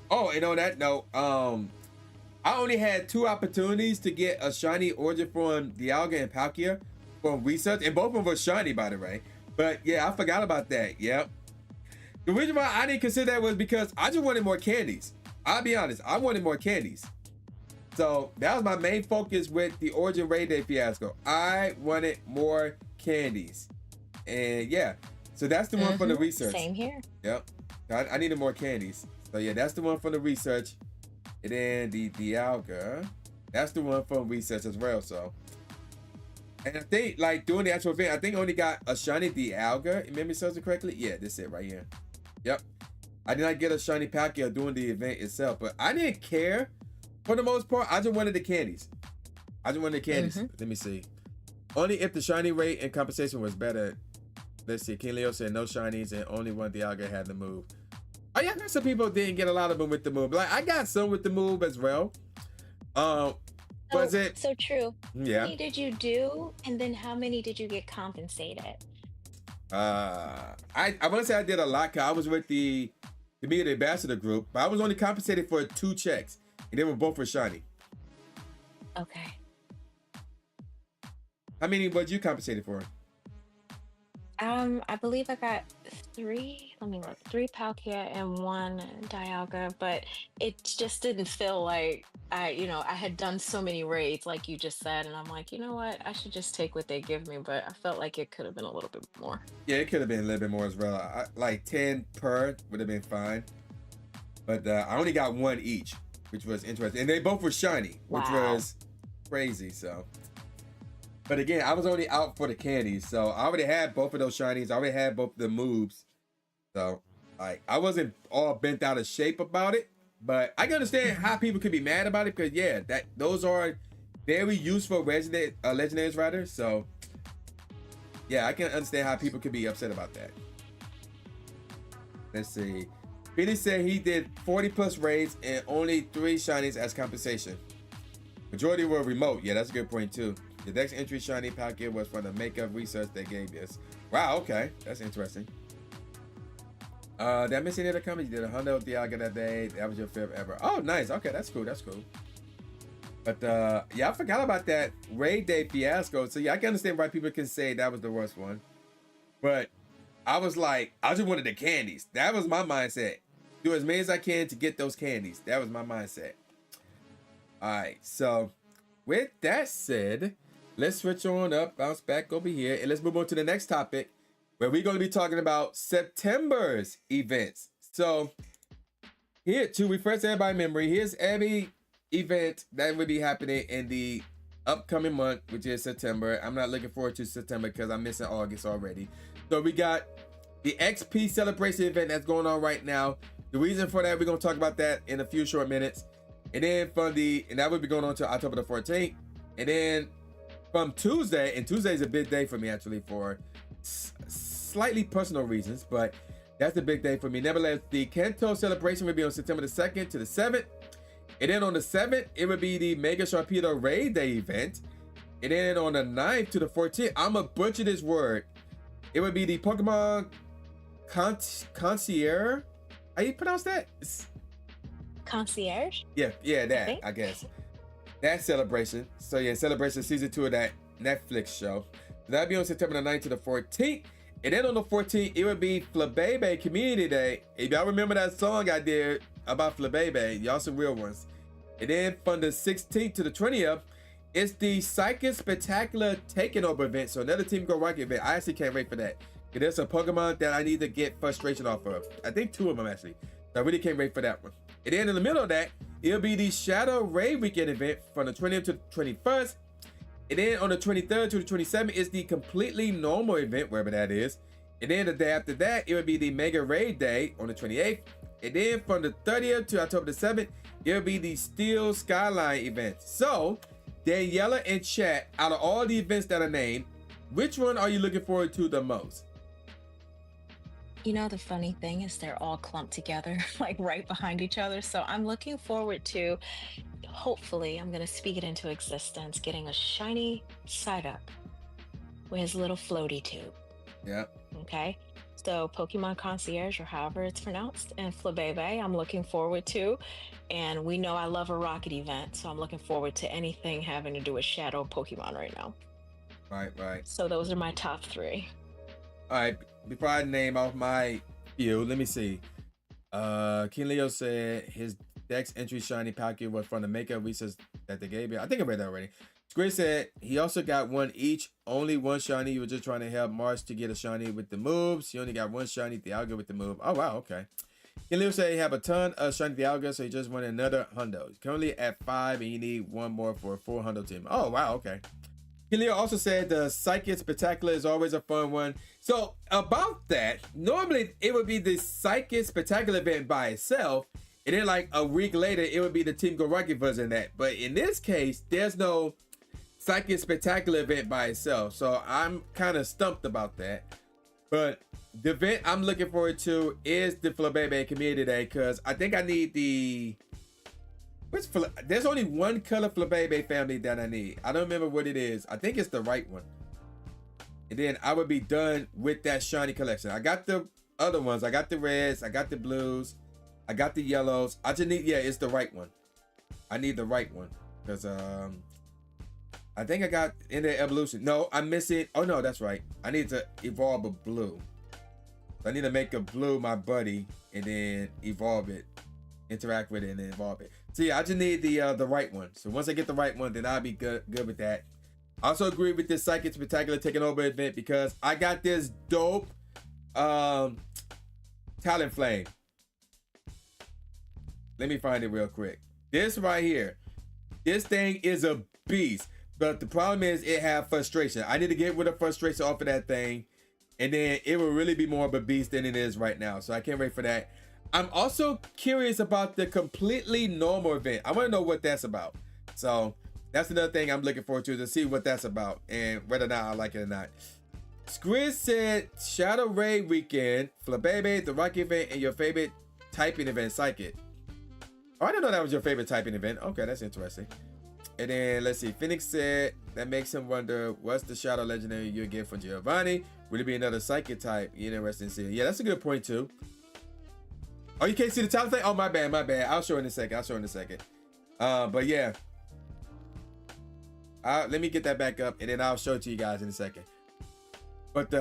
Oh, and on that note, I only had 2 opportunities to get a shiny Origin from Dialga and Palkia from research, and both of them were shiny, by the way. But yeah, I forgot about that. Yep. The reason why I didn't consider that was because I just wanted more candies. I'll be honest, I wanted more candies. So that was my main focus with the Origin Raid Day fiasco. I wanted more candies. And yeah, so that's the one for the research. Same here. Yep. I needed more candies. So yeah, that's the one for the research. And then the Dialga, that's the one from research as well. So, and I think like doing the actual event, I think I only got a shiny Dialga, if memory serves it correctly. Yeah, this is it right here. Yep. I did not get a shiny Palkia doing the event itself, but I didn't care for the most part. I just wanted the candies. Let me see. Only if the shiny rate and compensation was better. Let's see. King Leo said no shinies and only one Dialga had to move. Oh yeah, some people didn't get a lot of them with the move. Like I got some with the move as well. Was it? So true. How Yeah. many did you do? And then how many did you get compensated? I want to say I did a lot. 'Cause I was with the community ambassador group, but I was only compensated for 2 checks, and they were both for shiny. Okay. How many was you compensated for? I believe I got 3, let me look, 3 Palkia and 1 Dialga, but it just didn't feel like I had done so many raids like you just said, and I'm like, you know what? I should just take what they give me, but I felt like it could have been a little bit more. Yeah, it could have been a little bit more as well. Like 10 per would have been fine. But I only got 1 each, which was interesting. And they both were shiny, which Wow. was crazy. So, but again, I was only out for the candies. So I already had both of those shinies. I already had both of the moves. So like I wasn't all bent out of shape about it. But I can understand how people could be mad about it because yeah, those are very useful legendaries riders. So yeah, I can understand how people could be upset about that. Let's see. Billy said he did 40 plus raids and only 3 shinies as compensation. Majority were remote. Yeah, that's a good point too. The next entry shiny packet was from the makeup research they gave us. Wow, okay. That's interesting. Did I miss any other comments? You did a Hundo Dialga that day. That was your 5th ever. Oh, nice. Okay, that's cool. That's cool. But yeah, I forgot about that raid day fiasco. So yeah, I can understand why people can say that was the worst one. But I was like, I just wanted the candies. That was my mindset. Do as many as I can to get those candies. That was my mindset. All right, so with that said, let's switch on up, bounce back over here, and let's move on to the next topic, where we're going to be talking about September's events. So here, to refresh everybody's memory, here's every event that will be happening in the upcoming month, which is September. I'm not looking forward to September because I'm missing August already. So we got the XP celebration event that's going on right now. The reason for that, we're going to talk about that in a few short minutes. And then and that will be going on to October the 14th. And then from Tuesday, and Tuesday is a big day for me actually for slightly personal reasons, but that's a big day for me. Nevertheless, the Kanto celebration will be on September the 2nd to the 7th. And then on the 7th, it will be the Mega Sharpedo Raid Day event. And then on the 9th to the 14th, I'm going to butcher this word. It would be the Pokemon Concierge. How you pronounce that? Concierge? Yeah, that, I guess. That celebration. So yeah, celebration season 2 of that Netflix show. So that'll be on September the 9th to the 14th. And then on the 14th, it would be Flabebe Community Day. If y'all remember that song I did about Flabebe, y'all some real ones. And then from the 16th to the 20th, it's the Psychic Spectacular Taking Over event. So another Team Go Rocket event. I actually can't wait for that. There's some Pokemon that I need to get frustration off of. I think 2 of them actually. So I really can't wait for that one. And then in the middle of that, it'll be the Shadow Raid Weekend event from the 20th to the 21st. And then on the 23rd to the 27th is the Completely Normal event, wherever that is. And then the day after that, it will be the Mega Raid Day on the 28th. And then from the 30th to October the 7th, it'll be the Steel Skyline event. So, Daniela in chat, out of all the events that are named, which one are you looking forward to the most? You know, the funny thing is they're all clumped together, like right behind each other. So I'm looking forward to, hopefully, I'm going to speak it into existence, getting a shiny Psyduck with his little floaty tube. Yeah. Okay. So Pokemon Concierge, or however it's pronounced, and Flabebe, I'm looking forward to. And we know I love a rocket event, so I'm looking forward to anything having to do with Shadow Pokemon right now. Right. So those are my top 3. All right. Before I name off my few, let me see. King Leo said his Dex entry shiny packet was from the makeup research that they gave you. I think I read that already. Squid said he also got 1 each, only 1 shiny. He was just trying to help Mars to get a shiny with the moves. He only got 1 shiny Dialga with the move. Oh wow, okay. King Leo said he have a ton of shiny Dialga, so he just wanted another hundo. He's currently at 5, and you need 1 more for a full hundo team. Oh wow, okay. Leo also said the Psychic Spectacular is always a fun one. So about that, normally it would be the Psychic Spectacular event by itself, and then like a week later it would be the Team Go Rocket version of that. But in this case, there's no Psychic Spectacular event by itself, so I'm kind of stumped about that. But the event I'm looking forward to is the Flabébé Community Day, because I think I need the... There's only one color Flabébé family that I need. I don't remember what it is. I think it's the right one. And then I would be done with that shiny collection. I got the other ones. I got the reds. I got the blues. I got the yellows. I just need... Yeah, it's the right one. I need the right one. Because I think I got in the evolution. No, I'm missing... Oh, no, that's right. I need to evolve a blue. I need to make a blue my buddy and then evolve it. Interact with it and then evolve it. So yeah, I just need the right one. So once I get the right one, then I'll be good with that. I also agree with this Psychic Spectacular Taking Over event because I got this dope Talonflame. Let me find it real quick. This right here. This thing is a beast. But the problem is it has frustration. I need to get rid of frustration off of that thing. And then it will really be more of a beast than it is right now. So I can't wait for that. I'm also curious about the completely normal event. I want to know what that's about. So that's another thing I'm looking forward to see what that's about and whether or not I like it or not. Squid said Shadow Ray Weekend, Flabébé, the Rocky event, and your favorite typing event, Psychic. Oh, I didn't know that was your favorite typing event. Okay, that's interesting. And then let's see. Phoenix said that makes him wonder what's the Shadow Legendary you get from Giovanni. Would it be another Psychic type? Interesting to see. Yeah, that's a good point too. Oh, you can't see the top thing? Oh, my bad, my bad. I'll show in a second. But yeah. Let me get that back up and then I'll show it to you guys in a second. But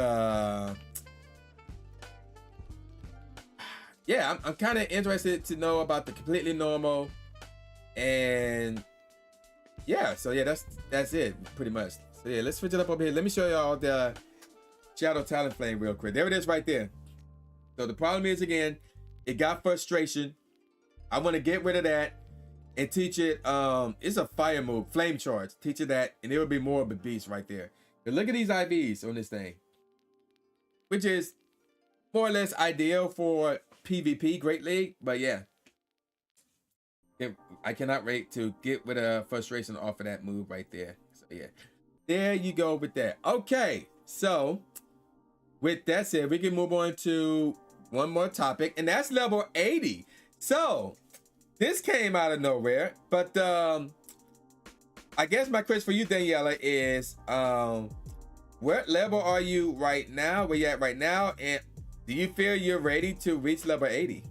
yeah, I'm kind of interested to know about the completely normal. And yeah, so yeah, that's it pretty much. So yeah, let's switch it up over here. Let me show y'all the Shadow Talonflame real quick. There it is right there. So the problem is, again, it got frustration. I want to get rid of that and teach it. It's a fire move, flame charge. Teach it that, and it will be more of a beast right there. But look at these IVs on this thing, which is more or less ideal for PvP Great League. But yeah, I cannot wait to get rid of frustration off of that move right there. So yeah, there you go with that. Okay, so with that said, we can move on to one more topic, and that's level 80. So this came out of nowhere, but I guess my question for you, Daniela, is what level are you right now? Where you at right now? And do you feel you're ready to reach level 80?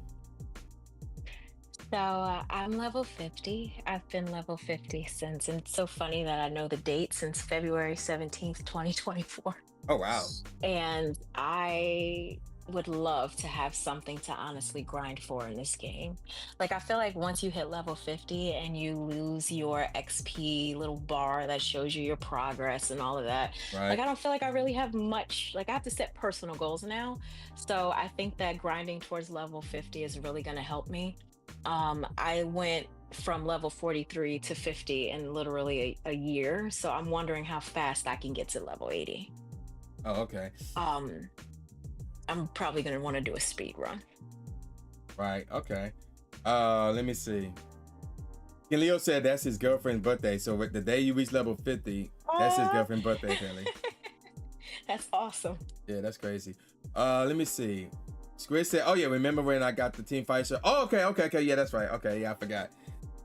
So I'm level 50. I've been level 50 since, and it's so funny that I know the date, since February 17th, 2024. Oh, wow. And I would love to have something to honestly grind for in this game. Like, I feel like once you hit level 50 and you lose your XP little bar that shows you your progress and all of that, Right. like, I don't feel like I really have much. Like, I have to set personal goals now. So I think that grinding towards level 50 is really going to help me. I went from level 43 to 50 in literally a year. So I'm wondering how fast I can get to level 80. Oh, okay. I'm probably gonna want to do a speed run. Right. Okay. Let me see. And Leo said that's his girlfriend's birthday. So with the day you reach level 50, that's his girlfriend's birthday, apparently. That's awesome. Yeah, that's crazy. Let me see. Squid said, oh yeah, remember when I got the team fight shirt? Oh, okay. Yeah, that's right. Okay, yeah, I forgot.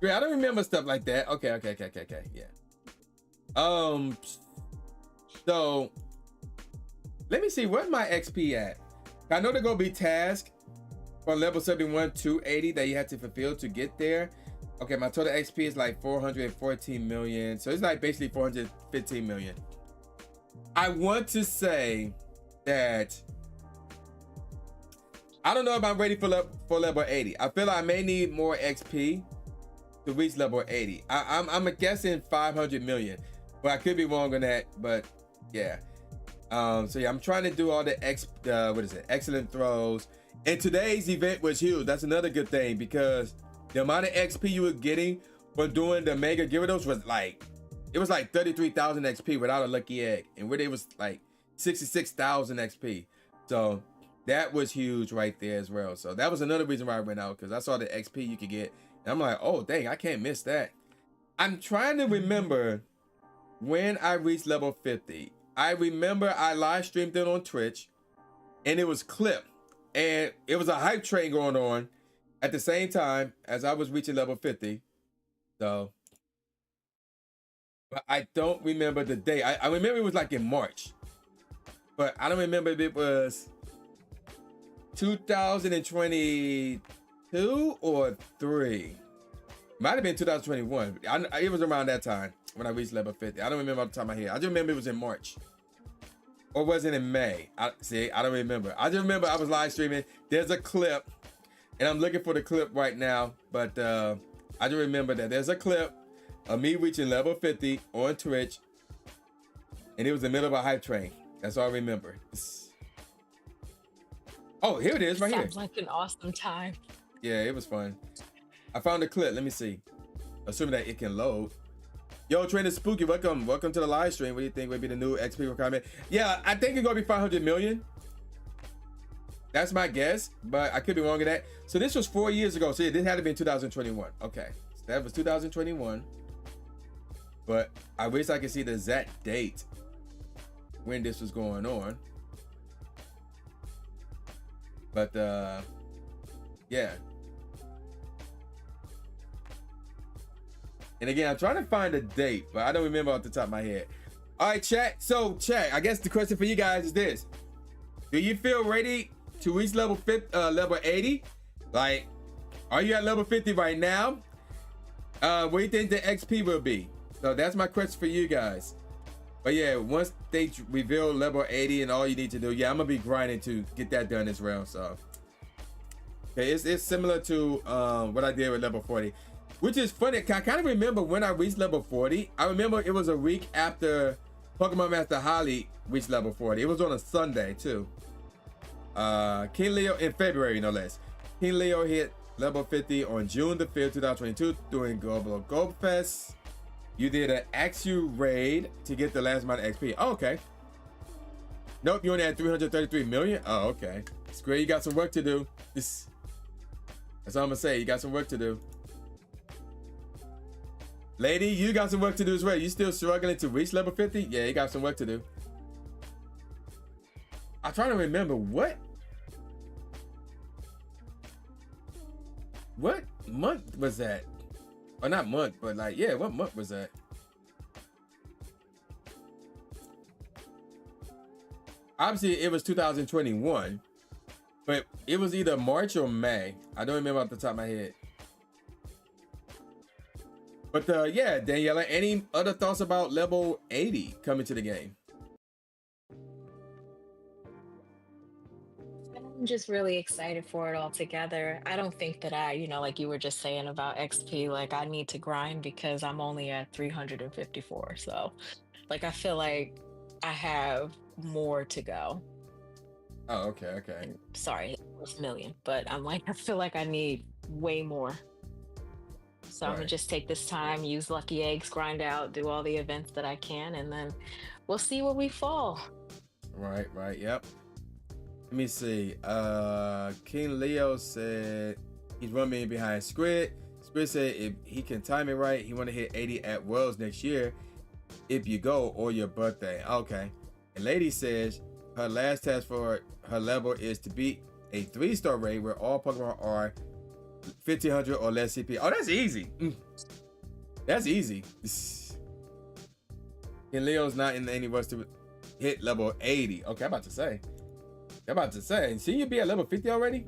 Yeah, I don't remember stuff like that. Okay. Yeah. So let me see, where's my XP at? I know there's gonna be tasks from level 71 to 80 that you have to fulfill to get there. Okay, my total XP is like 414 million. So it's like basically 415 million. I want to say that I don't know if I'm ready for level 80. I feel like I may need more XP to reach level 80. I'm guessing 500 million, but I could be wrong on that. But yeah. So yeah, I'm trying to do all the excellent throws. And today's event was huge. That's another good thing, because the amount of XP you were getting from doing the Mega Gyarados was like, it was like 33,000 XP without a lucky egg, and where it was like 66,000 XP. So that was huge right there as well. So that was another reason why I went out, because I saw the XP you could get, and I'm like, oh dang, I can't miss that. I'm trying to remember when I reached level 50. I remember I live streamed it on Twitch, and it was clipped, and it was a hype train going on at the same time as I was reaching level 50. So, but I don't remember the day. I remember it was like in March, but I don't remember if it was 2022 or 3. Might have been 2021. It was around that time when I reached level 50. I don't remember off the top of my head. I just remember it was in March. Or was it in May? I don't remember. I just remember I was live streaming. There's a clip, and I'm looking for the clip right now. But I just remember that there's a clip of me reaching level 50 on Twitch, and it was in the middle of a hype train. That's all I remember. Oh, here it is, right here. Sounds like an awesome time. Yeah, it was fun. I found the clip. Let me see. Assuming that it can load. Yo, Trainer Spooky, welcome to the live stream. What do you think would be the new XP requirement? Yeah, I think it's gonna be 500 million. That's my guess, but I could be wrong in that. So this was 4 years ago. So this had to be in 2021. Okay, so that was 2021. But I wish I could see the exact date when this was going on. But yeah. And again, I'm trying to find a date, but I don't remember off the top of my head. All right, chat. So, chat, I guess the question for you guys is this. Do you feel ready to reach level 80? Like, are you at level 50 right now? What do you think the XP will be? So that's my question for you guys. But yeah, once they reveal level 80 and all you need to do, yeah, I'm gonna be grinding to get that done as well. So, okay, it's similar to what I did with level 40. Which is funny, I kind of remember when I reached level 40. I remember it was a week after Pokemon Master Holly reached level 40. It was on a Sunday too. King Leo, in February no less. King Leo hit level 50 on June the 5th, 2022 during Global Gold Fest. You did an Axu raid to get the last amount of XP. Oh, okay. Nope, you only had 333 million. Oh, okay. Square, you got some work to do. That's all I'm gonna say. You got some work to do. Lady, you got some work to do as well. You still struggling to reach level 50? Yeah, you got some work to do. I'm trying to remember what month was that? Or not month, but like, yeah, what month was that? Obviously, it was 2021, but it was either March or May. I don't remember off the top of my head. But yeah, Daniela, any other thoughts about level 80 coming to the game? I'm just really excited for it all together. I don't think that like you were just saying about XP, like I need to grind because I'm only at 354. So, like, I feel like I have more to go. Oh, okay. And, sorry, it was million, but I'm like, I feel like I need way more. So I'm gonna just take this time, use lucky eggs, grind out, do all the events that I can, and then we'll see where we fall. Right, yep. Let me see. King Leo said he's running behind Squid. Squid said if he can time it right, he want to hit 80 at Worlds next year if you go or your birthday. Okay. And Lady says her last task for her level is to beat a 3-star raid where all Pokemon are 1500 or less CP. Oh, that's easy. That's easy. And Leo's not in any rush to hit level 80. Okay, I'm about to say. See you be at level 50 already?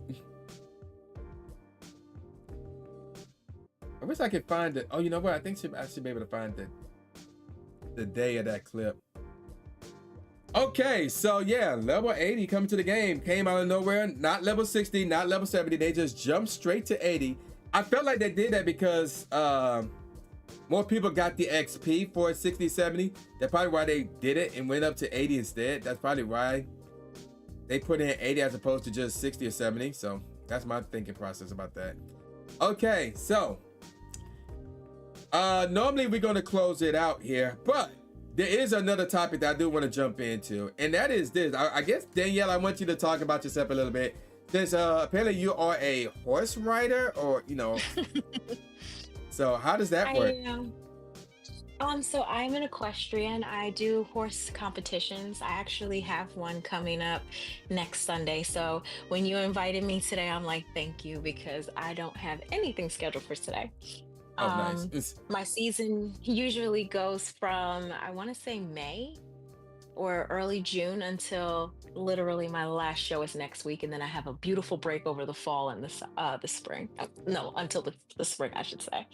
I wish I could find it. Oh, you know what? I think I should be able to find the day of that clip. Okay, so yeah, level 80 coming to the game. Came out of nowhere, not level 60, not level 70. They just jumped straight to 80. I felt like they did that because more people got the XP for 60, 70. That's probably why they did it and went up to 80 instead. That's probably why they put in 80 as opposed to just 60 or 70. So that's my thinking process about that. Okay, so normally we're going to close it out here, but there is another topic that I do want to jump into, and that is this. I guess, Danielle, I want you to talk about yourself a little bit. Since apparently you are a horse rider, or, you know. So how does that work? So I'm an equestrian. I do horse competitions. I actually have one coming up next Sunday. So when you invited me today, I'm like, thank you, because I don't have anything scheduled for today. Oh, nice. Um, my season usually goes from, I want to say May or early June until literally my last show is next week, and then I have a beautiful break over the fall and the spring. No, until the spring, I should say.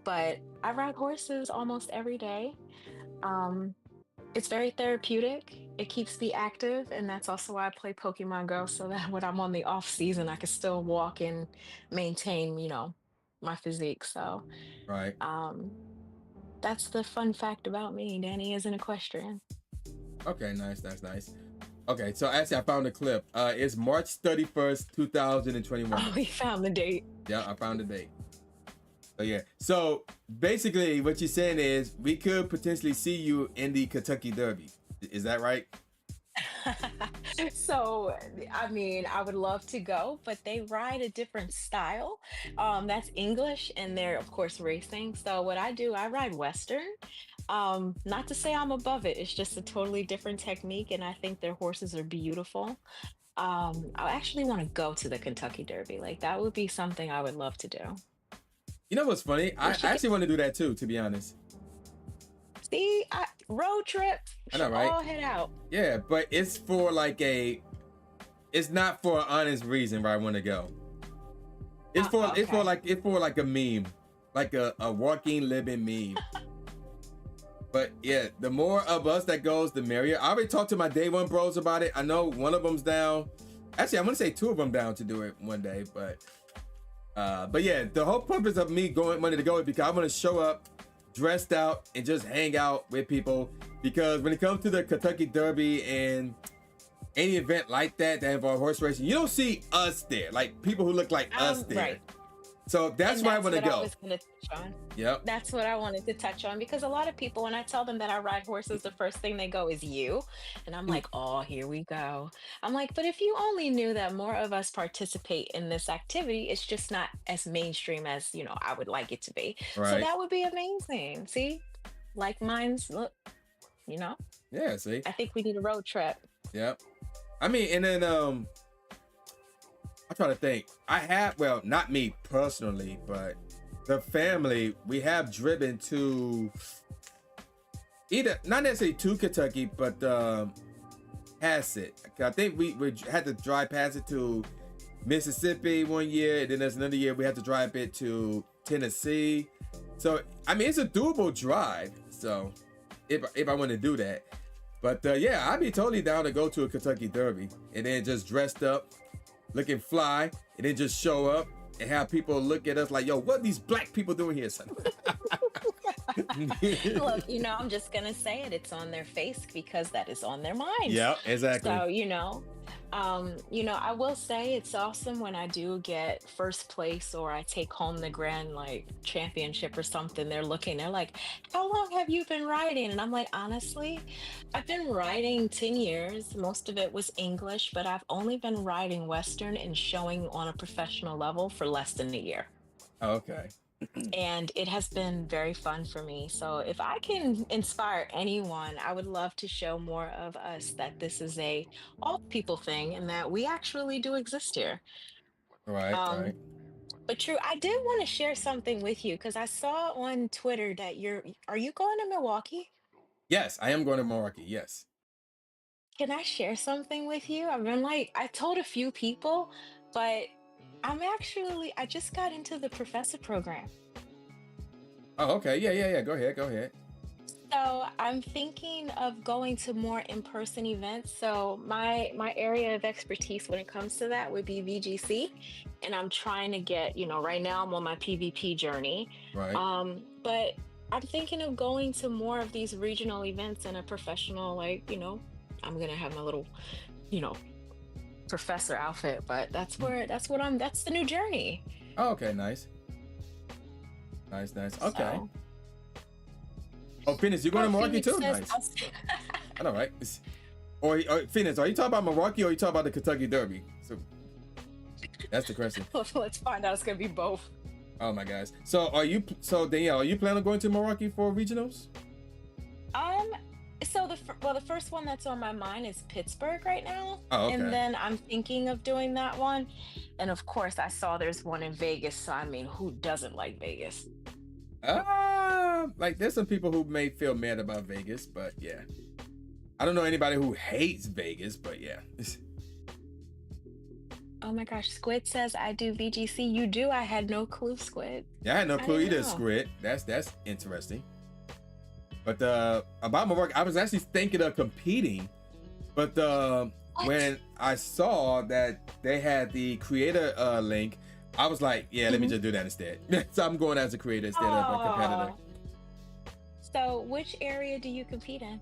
But I ride horses almost every day. Um, it's very therapeutic. It keeps me active, and that's also why I play Pokemon Go, so that when I'm on the off season, I can still walk and maintain, my physique. So, Right. um, that's the fun fact about me. Danny is an equestrian. Okay, nice, nice, nice. Okay, so actually I found a clip. It's March 31st, 2021. Oh, we found the date. Yeah, I found the date. So yeah. So basically what you're saying is we could potentially see you in the Kentucky Derby. Is that right? So, I mean, I would love to go, but they ride a different style. That's English, and they're, of course, racing. So, what I do, I ride Western. Not to say I'm above it, it's just a totally different technique, and I think their horses are beautiful. I actually want to go to the Kentucky Derby. Like, that would be something I would love to do. You know what's funny? I We should get, actually want to do that too, to be honest. see, road trip, I should know, right? all head out. Yeah, but it's for like it's not for an honest reason where I want to go. It's for Okay. it's for like a meme, like a walking living meme. But yeah, the more of us that goes, the merrier. I already talked to my day one bros about it. I know one of them's down. Actually, I'm gonna say two of them down to do it one day. But yeah, the whole purpose of me wanting to go is because I want to show up dressed out and just hang out with people. Because when it comes to the Kentucky Derby and any event like that that involve horse racing, you don't see us there, like people who look like us there. Right. So that's And why I that's want to what I go. was going to touch on. Yep. That's what I wanted to touch on, because a lot of people, when I tell them that I ride horses, the first thing they go is you. And I'm like, oh, here we go. I'm like, but if you only knew that more of us participate in this activity, it's just not as mainstream as, I would like it to be. So Right. that would be amazing. See, like mine's, look, you know, Yeah. See. I think we need a road trip. Yep. I mean, and then I'm trying to think. I have, well, not me personally, but the family, we have driven to either, not necessarily to Kentucky, but past it. I think we had to drive past it to Mississippi one year, and then there's another year we had to drive it to Tennessee. So, I mean, it's a doable drive. So, if I want to do that. But yeah, I'd be totally down to go to a Kentucky Derby and then just dressed up, looking fly, and then just show up and have people look at us like, yo, what are these black people doing here, son? Look, I'm just gonna say it. It's on their face because that is on their minds. Yeah, exactly. So, I will say it's awesome when I do get first place or I take home the grand like championship or something. They're like, how long have you been riding? And I'm like, honestly, I've been riding 10 years. Most of it was English, but I've only been riding Western and showing on a professional level for less than a year. Okay. And it has been very fun for me. So if I can inspire anyone, I would love to show more of us that this is a all people thing and that we actually do exist here. Right, right. Um, but True, I did want to share something with you because I saw on Twitter that are you going to Milwaukee? Yes, I am going to Milwaukee. Yes. Can I share something with you? I've been like, I told a few people, but I just got into the professor program. Oh, okay. Yeah, yeah, yeah. Go ahead. Go ahead. So I'm thinking of going to more in-person events. So my area of expertise when it comes to that would be VGC, and I'm trying to get, right now I'm on my PvP journey. Right. But I'm thinking of going to more of these regional events in a professional, like, I'm gonna have my little, you know, professor outfit, but that's the new journey. Oh, okay. Nice. Nice, nice. Okay. So, Oh, Phoenix, you going to Milwaukee Phoenix too? says, Nice. I know, right? Or Phoenix, are you talking about Milwaukee or are you talking about the Kentucky Derby? So that's the question. let's find out. It's gonna be both. Oh my gosh. So Danielle, are you planning on going to Milwaukee for regionals? Um, so the first one that's on my mind is Pittsburgh right now, Oh, and okay. then I'm thinking of doing that one. And of course, I saw there's one in Vegas, so I mean, who doesn't like Vegas? Like there's some people who may feel mad about Vegas, but yeah. I don't know anybody who hates Vegas, but yeah. Oh my gosh, Squid says I do VGC. You do? I had no clue, Squid. Yeah, I had no I clue didn't either, know. Squid. That's interesting. But about my work, I was actually thinking of competing, but What? when I saw that they had the creator link, I was like, yeah, let me Mhm. just do that instead. So I'm going as a creator instead of a competitor. Oh, so which area do you compete in?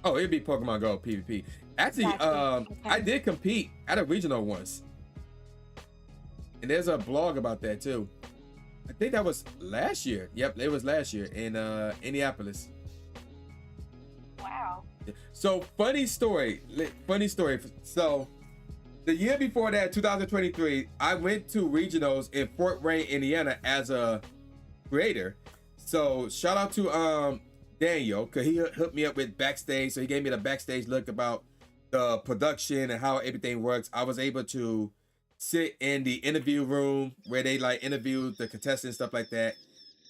Oh, it'd be Pokemon Go PvP. Actually, Gotcha. I Okay. did compete at a regional once, and there's a blog about that too. I think that was last year. Yep, it was last year in Indianapolis. Wow. So funny story. Funny story. So the year before that, 2023, I went to regionals in Fort Wayne, Indiana, as a creator. So shout out to Daniel, because he hooked me up with backstage. So he gave me the backstage look about the production and how everything works. I was able to sit in the interview room where they like interview the contestants, stuff like that,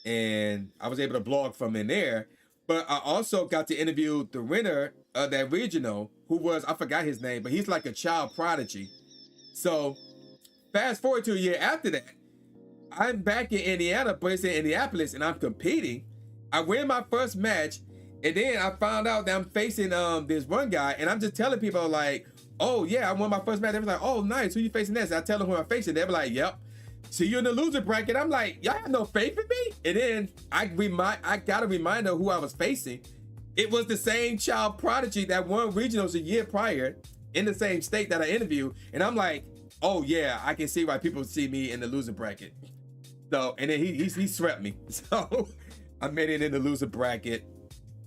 and I was able to blog from in there. But I also got to interview the winner of that regional, who was, I forgot his name, but he's like a child prodigy. So fast forward to a year after that, I'm back in Indiana, but it's in Indianapolis, and I'm competing. I win my first match, and then I found out that I'm facing this one guy, and I'm just telling people like, "Oh yeah, I won my first match." They was like, "Oh nice, who you facing next?" I tell them who I'm facing. They be like, "Yep." See you in the loser bracket. I'm like, y'all have no faith in me. And then I got a reminder who I was facing. It was the same child prodigy that won regionals a year prior in the same state that I interviewed, and I'm like, "Oh yeah, I can see why people see me in the loser bracket." So, and then he swept me. So I made it in the loser bracket.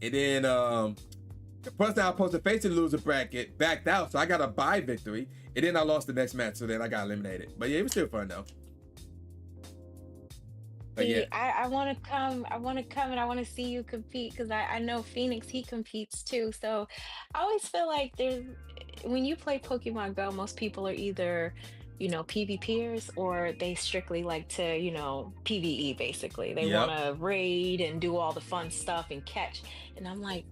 And then the person I was supposed to face in the loser bracket backed out. So I got a bye victory. And then I lost the next match. So then I got eliminated. But yeah, it was still fun though. But yeah. See, I want to come. I want to come and I want to see you compete because I know Phoenix, he competes too. So I always feel like when you play Pokemon Go, most people are either, PvPers or they strictly like to, PvE basically. They want Yep. to raid and do all the fun stuff and catch. And I'm like,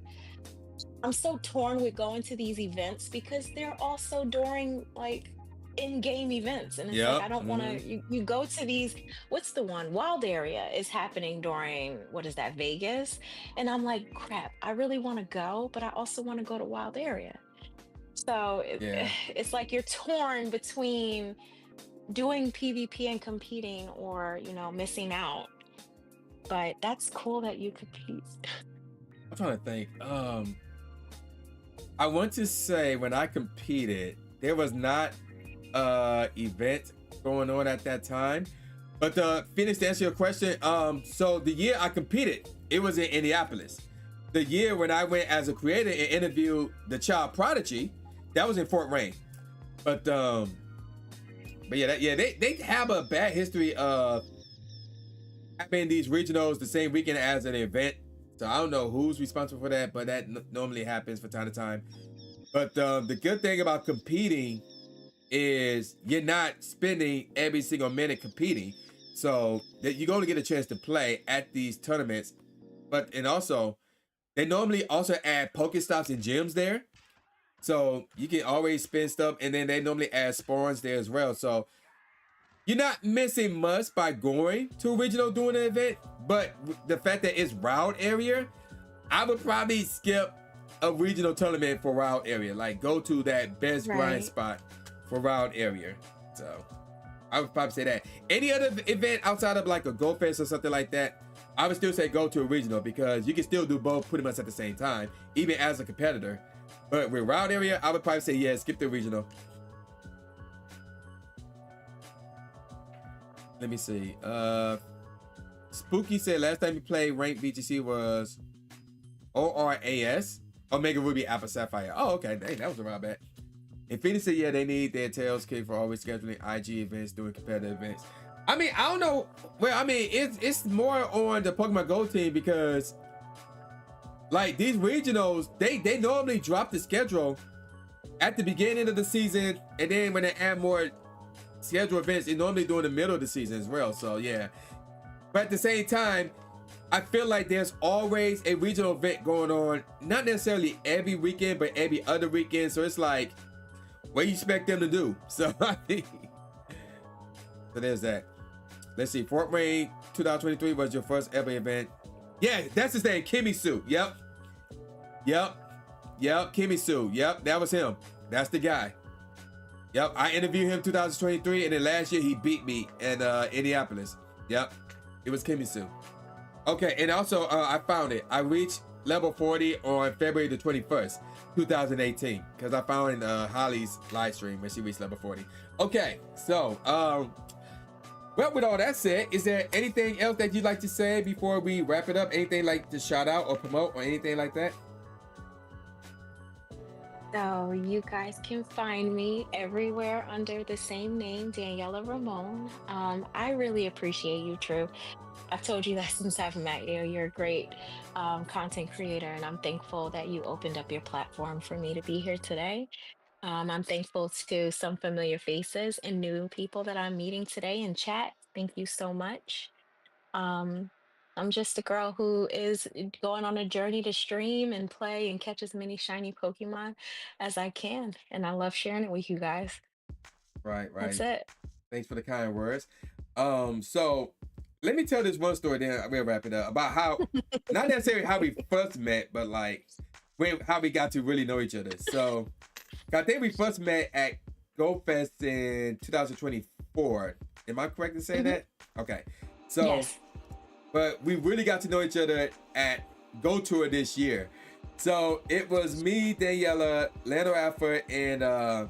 I'm so torn with going to these events because they're also during like in-game events. And it's like Yep. I don't want to you go to these, what's the one? Wild Area is happening during what is that, Vegas? And I'm like, crap, I really want to go, but I also want to go to Wild Area. So Yeah. it's like you're torn between doing PvP and competing or, missing out. But that's cool that you compete. I'm trying to think. I want to say when I competed, there was not event going on at that time. But Phoenix, to answer your question, so the year I competed, it was in Indianapolis. The year when I went as a creator and interviewed the child prodigy, that was in Fort Wayne. But yeah, they have a bad history of having these regionals the same weekend as an event. So I don't know who's responsible for that, but that normally happens from time to time. But the good thing about competing is you're not spending every single minute competing, so that you're going to get a chance to play at these tournaments. And also, they normally also add Pokestops and gyms there, so you can always spend stuff. And then they normally add spawns there as well. So you're not missing much by going to original doing an event, but the fact that it's wild area, I would probably skip a regional tournament for wild area. Like go to that best grind Right. spot for wild area. So I would probably say that. Any other event outside of like a Go Fest or something like that, I would still say go to a regional because you can still do both pretty much at the same time, even as a competitor. But with wild area, I would probably say yeah, skip the regional. Let me see. Spooky said last time you played ranked VGC was ORAS, Omega Ruby Alpha Sapphire. Oh, okay. Dang, that was a while back. And Phoenix said, yeah, they need their tails kicked for always scheduling IG events, doing competitive events. I mean, I don't know. Well, I mean, it's more on the Pokemon Go team because like these regionals, they normally drop the schedule at the beginning of the season, and then when they add more scheduled events, they normally do in the middle of the season as well. So yeah, but at the same time, I feel like there's always a regional event going on, not necessarily every weekend, but every other weekend. So it's like, what do you expect them to do? So I think, so there's that. Let's see, Fort Wayne 2023 was your first ever event. Yeah, that's his name, Kimisu. Yep, Kimisu. Yep, that was him. That's the guy. Yep, I interviewed him 2023, and then last year he beat me in Indianapolis. Yep, it was Kimisu. Okay, and also I found it. I reached level 40 on February the 21st, 2018, because I found Holly's live stream when she reached level 40. Okay, so well, with all that said, is there anything else that you'd like to say before we wrap it up? Anything like to shout out or promote or anything like that? So you guys can find me everywhere under the same name, Daniela Ramone. I really appreciate you, True. I've told you that since I've met you. You're a great content creator, and I'm thankful that you opened up your platform for me to be here today. I'm thankful to some familiar faces and new people that I'm meeting today in chat. Thank you so much. Um, I'm just a girl who is going on a journey to stream and play and catch as many shiny Pokemon as I can. And I love sharing it with you guys. Right, That's right. it. Thanks for the kind words. So let me tell this one story, then we'll wrap it up about how, not necessarily how we first met, but like how we got to really know each other. So I think we first met at Go Fest in 2024. Am I correct in saying that? Okay. So, Yes. but we really got to know each other at Go Tour this year. So it was me, Daniela, Lando Alford, and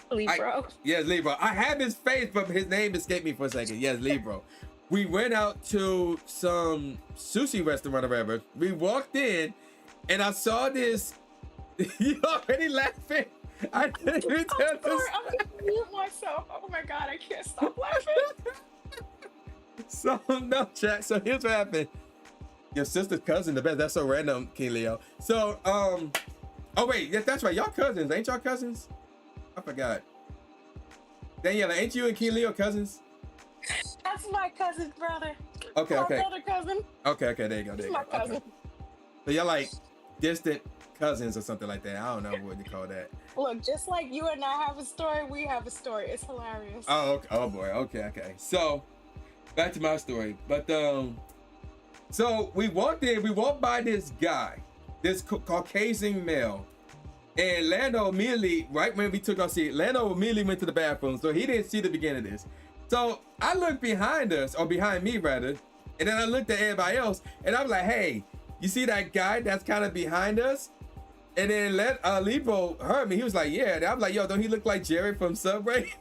Libro. yes, Libro. I have his face, but his name escaped me for a second. Yes, Libro. We went out to some sushi restaurant or whatever. We walked in, and I saw this. You already laughing? I didn't even tell I'm sorry, this. I'm gonna mute myself. Oh my god, I can't stop laughing. So no, chat. So here's what happened. Your sister's cousin, the best. That's so random, King Leo. So oh wait, yes, that's right. Y'all cousins, ain't y'all cousins? I forgot. Daniela, ain't you and King Leo cousins? That's my cousin, brother. Okay, My okay. brother cousin. Okay, there you go. There He's you my go. cousin. Okay. So y'all like distant cousins or something like that. I don't know what you call that. Look, just like you and I have a story, we have a story. It's hilarious. Oh, okay. Oh boy. Okay. So back to my story. But so we walked by this guy, this Caucasian male. And Lando immediately, right when we took our seat, Lando immediately went to the bathroom, so he didn't see the beginning of this. So I looked behind us, or behind me rather, and then I looked at everybody else, and I was like, hey, you see that guy that's kind of behind us? And then Libro heard me. He was like, yeah. And I was like, yo, don't he look like Jerry from Subway?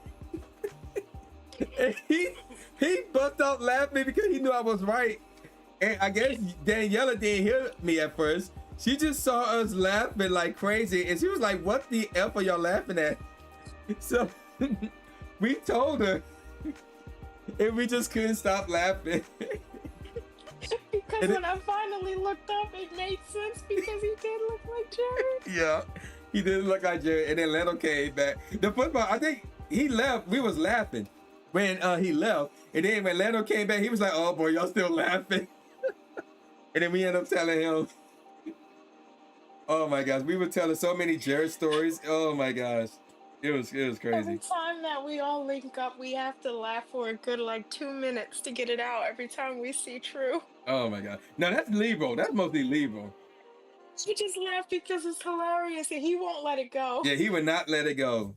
And he bust out laughing because he knew I was right. And I guess Daniela didn't hear me at first. She just saw us laughing like crazy, and she was like, what the F are y'all laughing at? So we told her, and we just couldn't stop laughing. Because when I finally looked up, it made sense because he did look like Jared. Yeah, he didn't look like Jerry. And then Lando came back. The football, I think he left. We was laughing when he left. And then when Lando came back, he was like, oh boy, y'all still laughing. And then we ended up telling him, oh my gosh, we were telling so many Jared stories. Oh my gosh, it was Every crazy. time that we all link up, we have to laugh for a good like 2 minutes to get it out every time we see True. Oh my god, no, that's Libro. That's mostly Libro. We just laugh because it's hilarious and he won't let it go. Yeah, he would not let it go.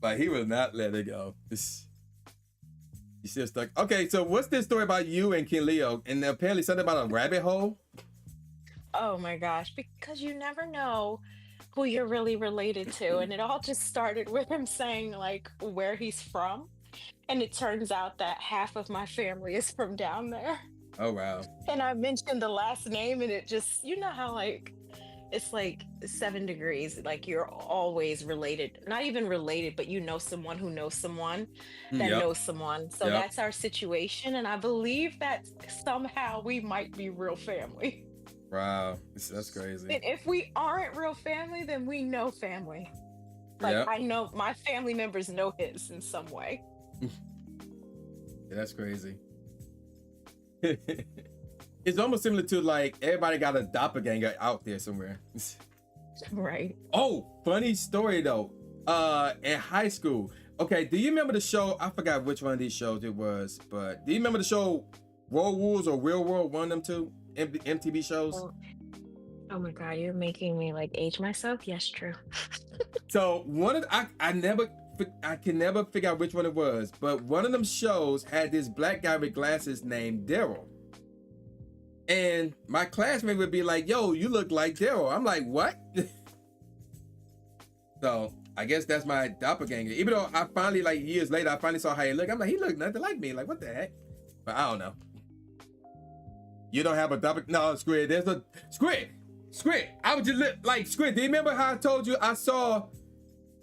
Like he would not let it go. He's still stuck. Okay, so what's this story about you and King Leo? And apparently something about a rabbit hole. Oh my gosh, because you never know who you're really related to. And it all just started with him saying like where he's from. And it turns out that half of my family is from down there. Oh wow. And I mentioned the last name and it just, you know how like it's like 7 degrees. Like you're always related, not even related, but you know someone who knows someone that Yep. knows someone. So Yep. that's our situation. And I believe that somehow we might be real family. Wow. That's crazy. And if we aren't real family, then we know family. Like Yep. I know my family members know his in some way. Yeah, that's crazy. It's almost similar to like everybody got a doppelganger out there somewhere. Right. Oh, funny story though. In high school. Okay, do you remember the show? I forgot which one of these shows it was, but do you remember the show World Wars or Real World? One of them two MTV shows. Oh my God, you're making me like age myself. Yes, true. So one of I can never figure out which one it was, but one of them shows had this black guy with glasses named Daryl. And my classmate would be like, yo, you look like Daryl. I'm like, what? So I guess that's my doppelganger. Even though I finally, like years later, I finally saw how he looked. I'm like, he looked nothing like me. Like, what the heck? But I don't know. You don't have a doppelganger? No, Squid. There's a Squid. I would just like Squid. Do you remember how I told you I saw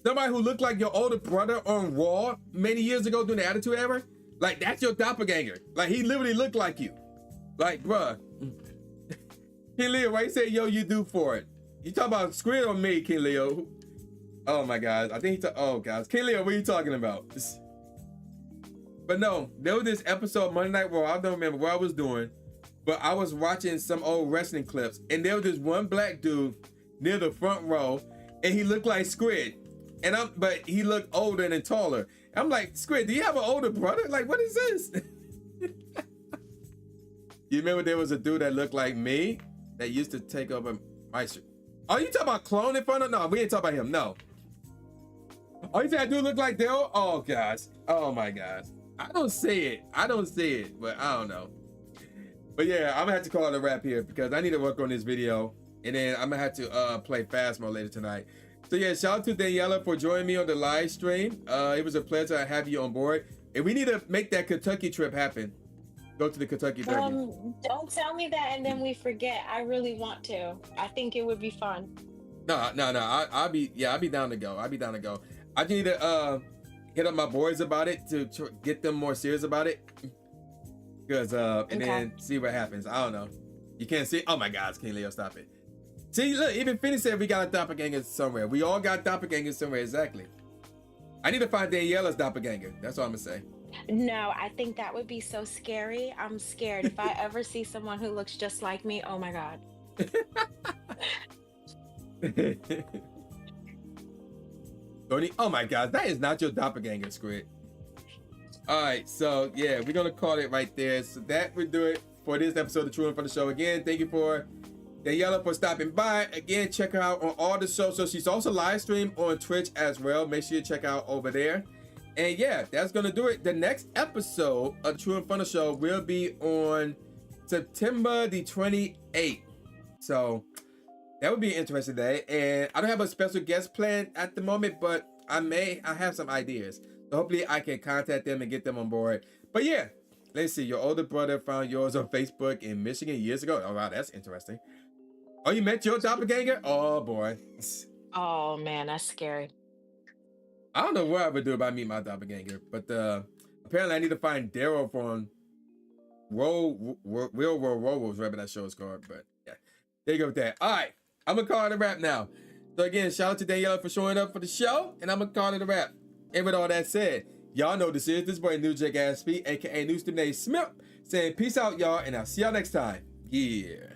somebody who looked like your older brother on Raw many years ago during the Attitude Era? Like, that's your doppelganger. Like, he literally looked like you. Like, bruh. King Leo, why you say, yo, you do for it? You talk about Squid or me, King Leo? Oh my God. I think oh guys. King Leo, what are you talking about? But no, there was this episode of Monday Night Raw. I don't remember what I was doing, but I was watching some old wrestling clips, and there was this one black dude near the front row, and he looked like Squid. But he looked older and taller. I'm like, Squid, do you have an older brother? Like, what is this? You remember there was a dude that looked like me that used to take over my shirt? Oh, you talking about clone in front of? No, we ain't talking about him. No. Oh, you say that dude look like Daryl? Oh gosh. Oh my gosh. I don't see it, but I don't know. But yeah, I'm gonna have to call it a wrap here because I need to work on this video, and then I'm gonna have to play fast mode later tonight. So yeah, shout out to Daniela for joining me on the live stream. It was a pleasure to have you on board, and we need to make that Kentucky trip happen. Go to the Kentucky Derby. Don't tell me that and then we forget. I really want to. I think it would be fun. No. I'll be down to go. I just need to hit up my boys about it to get them more serious about it. Because and then see what happens. I don't know. You can't see. Oh my God, King Leo, stop it. See, look, even Finney said we got a doppelganger somewhere. We all got doppelgangers somewhere, exactly. I need to find Daniela's doppelganger. That's all I'm gonna say. No, I think that would be so scary. I'm scared. If I ever see someone who looks just like me, oh my God. Oh my God, that is not your doppelganger, Squid. All right, so yeah, we're gonna call it right there. So that would do it for this episode of Tru Inferno Show. Again, thank you for Daniela for stopping by. Again, check her out on all the shows. So she's also live stream on Twitch as well. Make sure you check out over there. And yeah, that's gonna do it. The next episode of Tru Inferno Show will be on September the 28th. So that would be an interesting day. And I don't have a special guest planned at the moment, but I have some ideas. So hopefully I can contact them and get them on board. But yeah, let's see. Your older brother found yours on Facebook in Michigan years ago. Oh wow, that's interesting. Oh, you met your doppelganger? Oh boy. Oh man, that's scary. I don't know what I would do if I meet my doppelganger, but apparently I need to find Daryl from Real World Robo's, whatever that show is called. But yeah, there you go with that. All right, I'm gonna call it a wrap now. So again, shout out to Daniela for showing up for the show, and I'm gonna call it a wrap. And with all that said, y'all know this boy New Jake Aspie, aka New Steve Smith, saying peace out, y'all, and I'll see y'all next time. Yeah.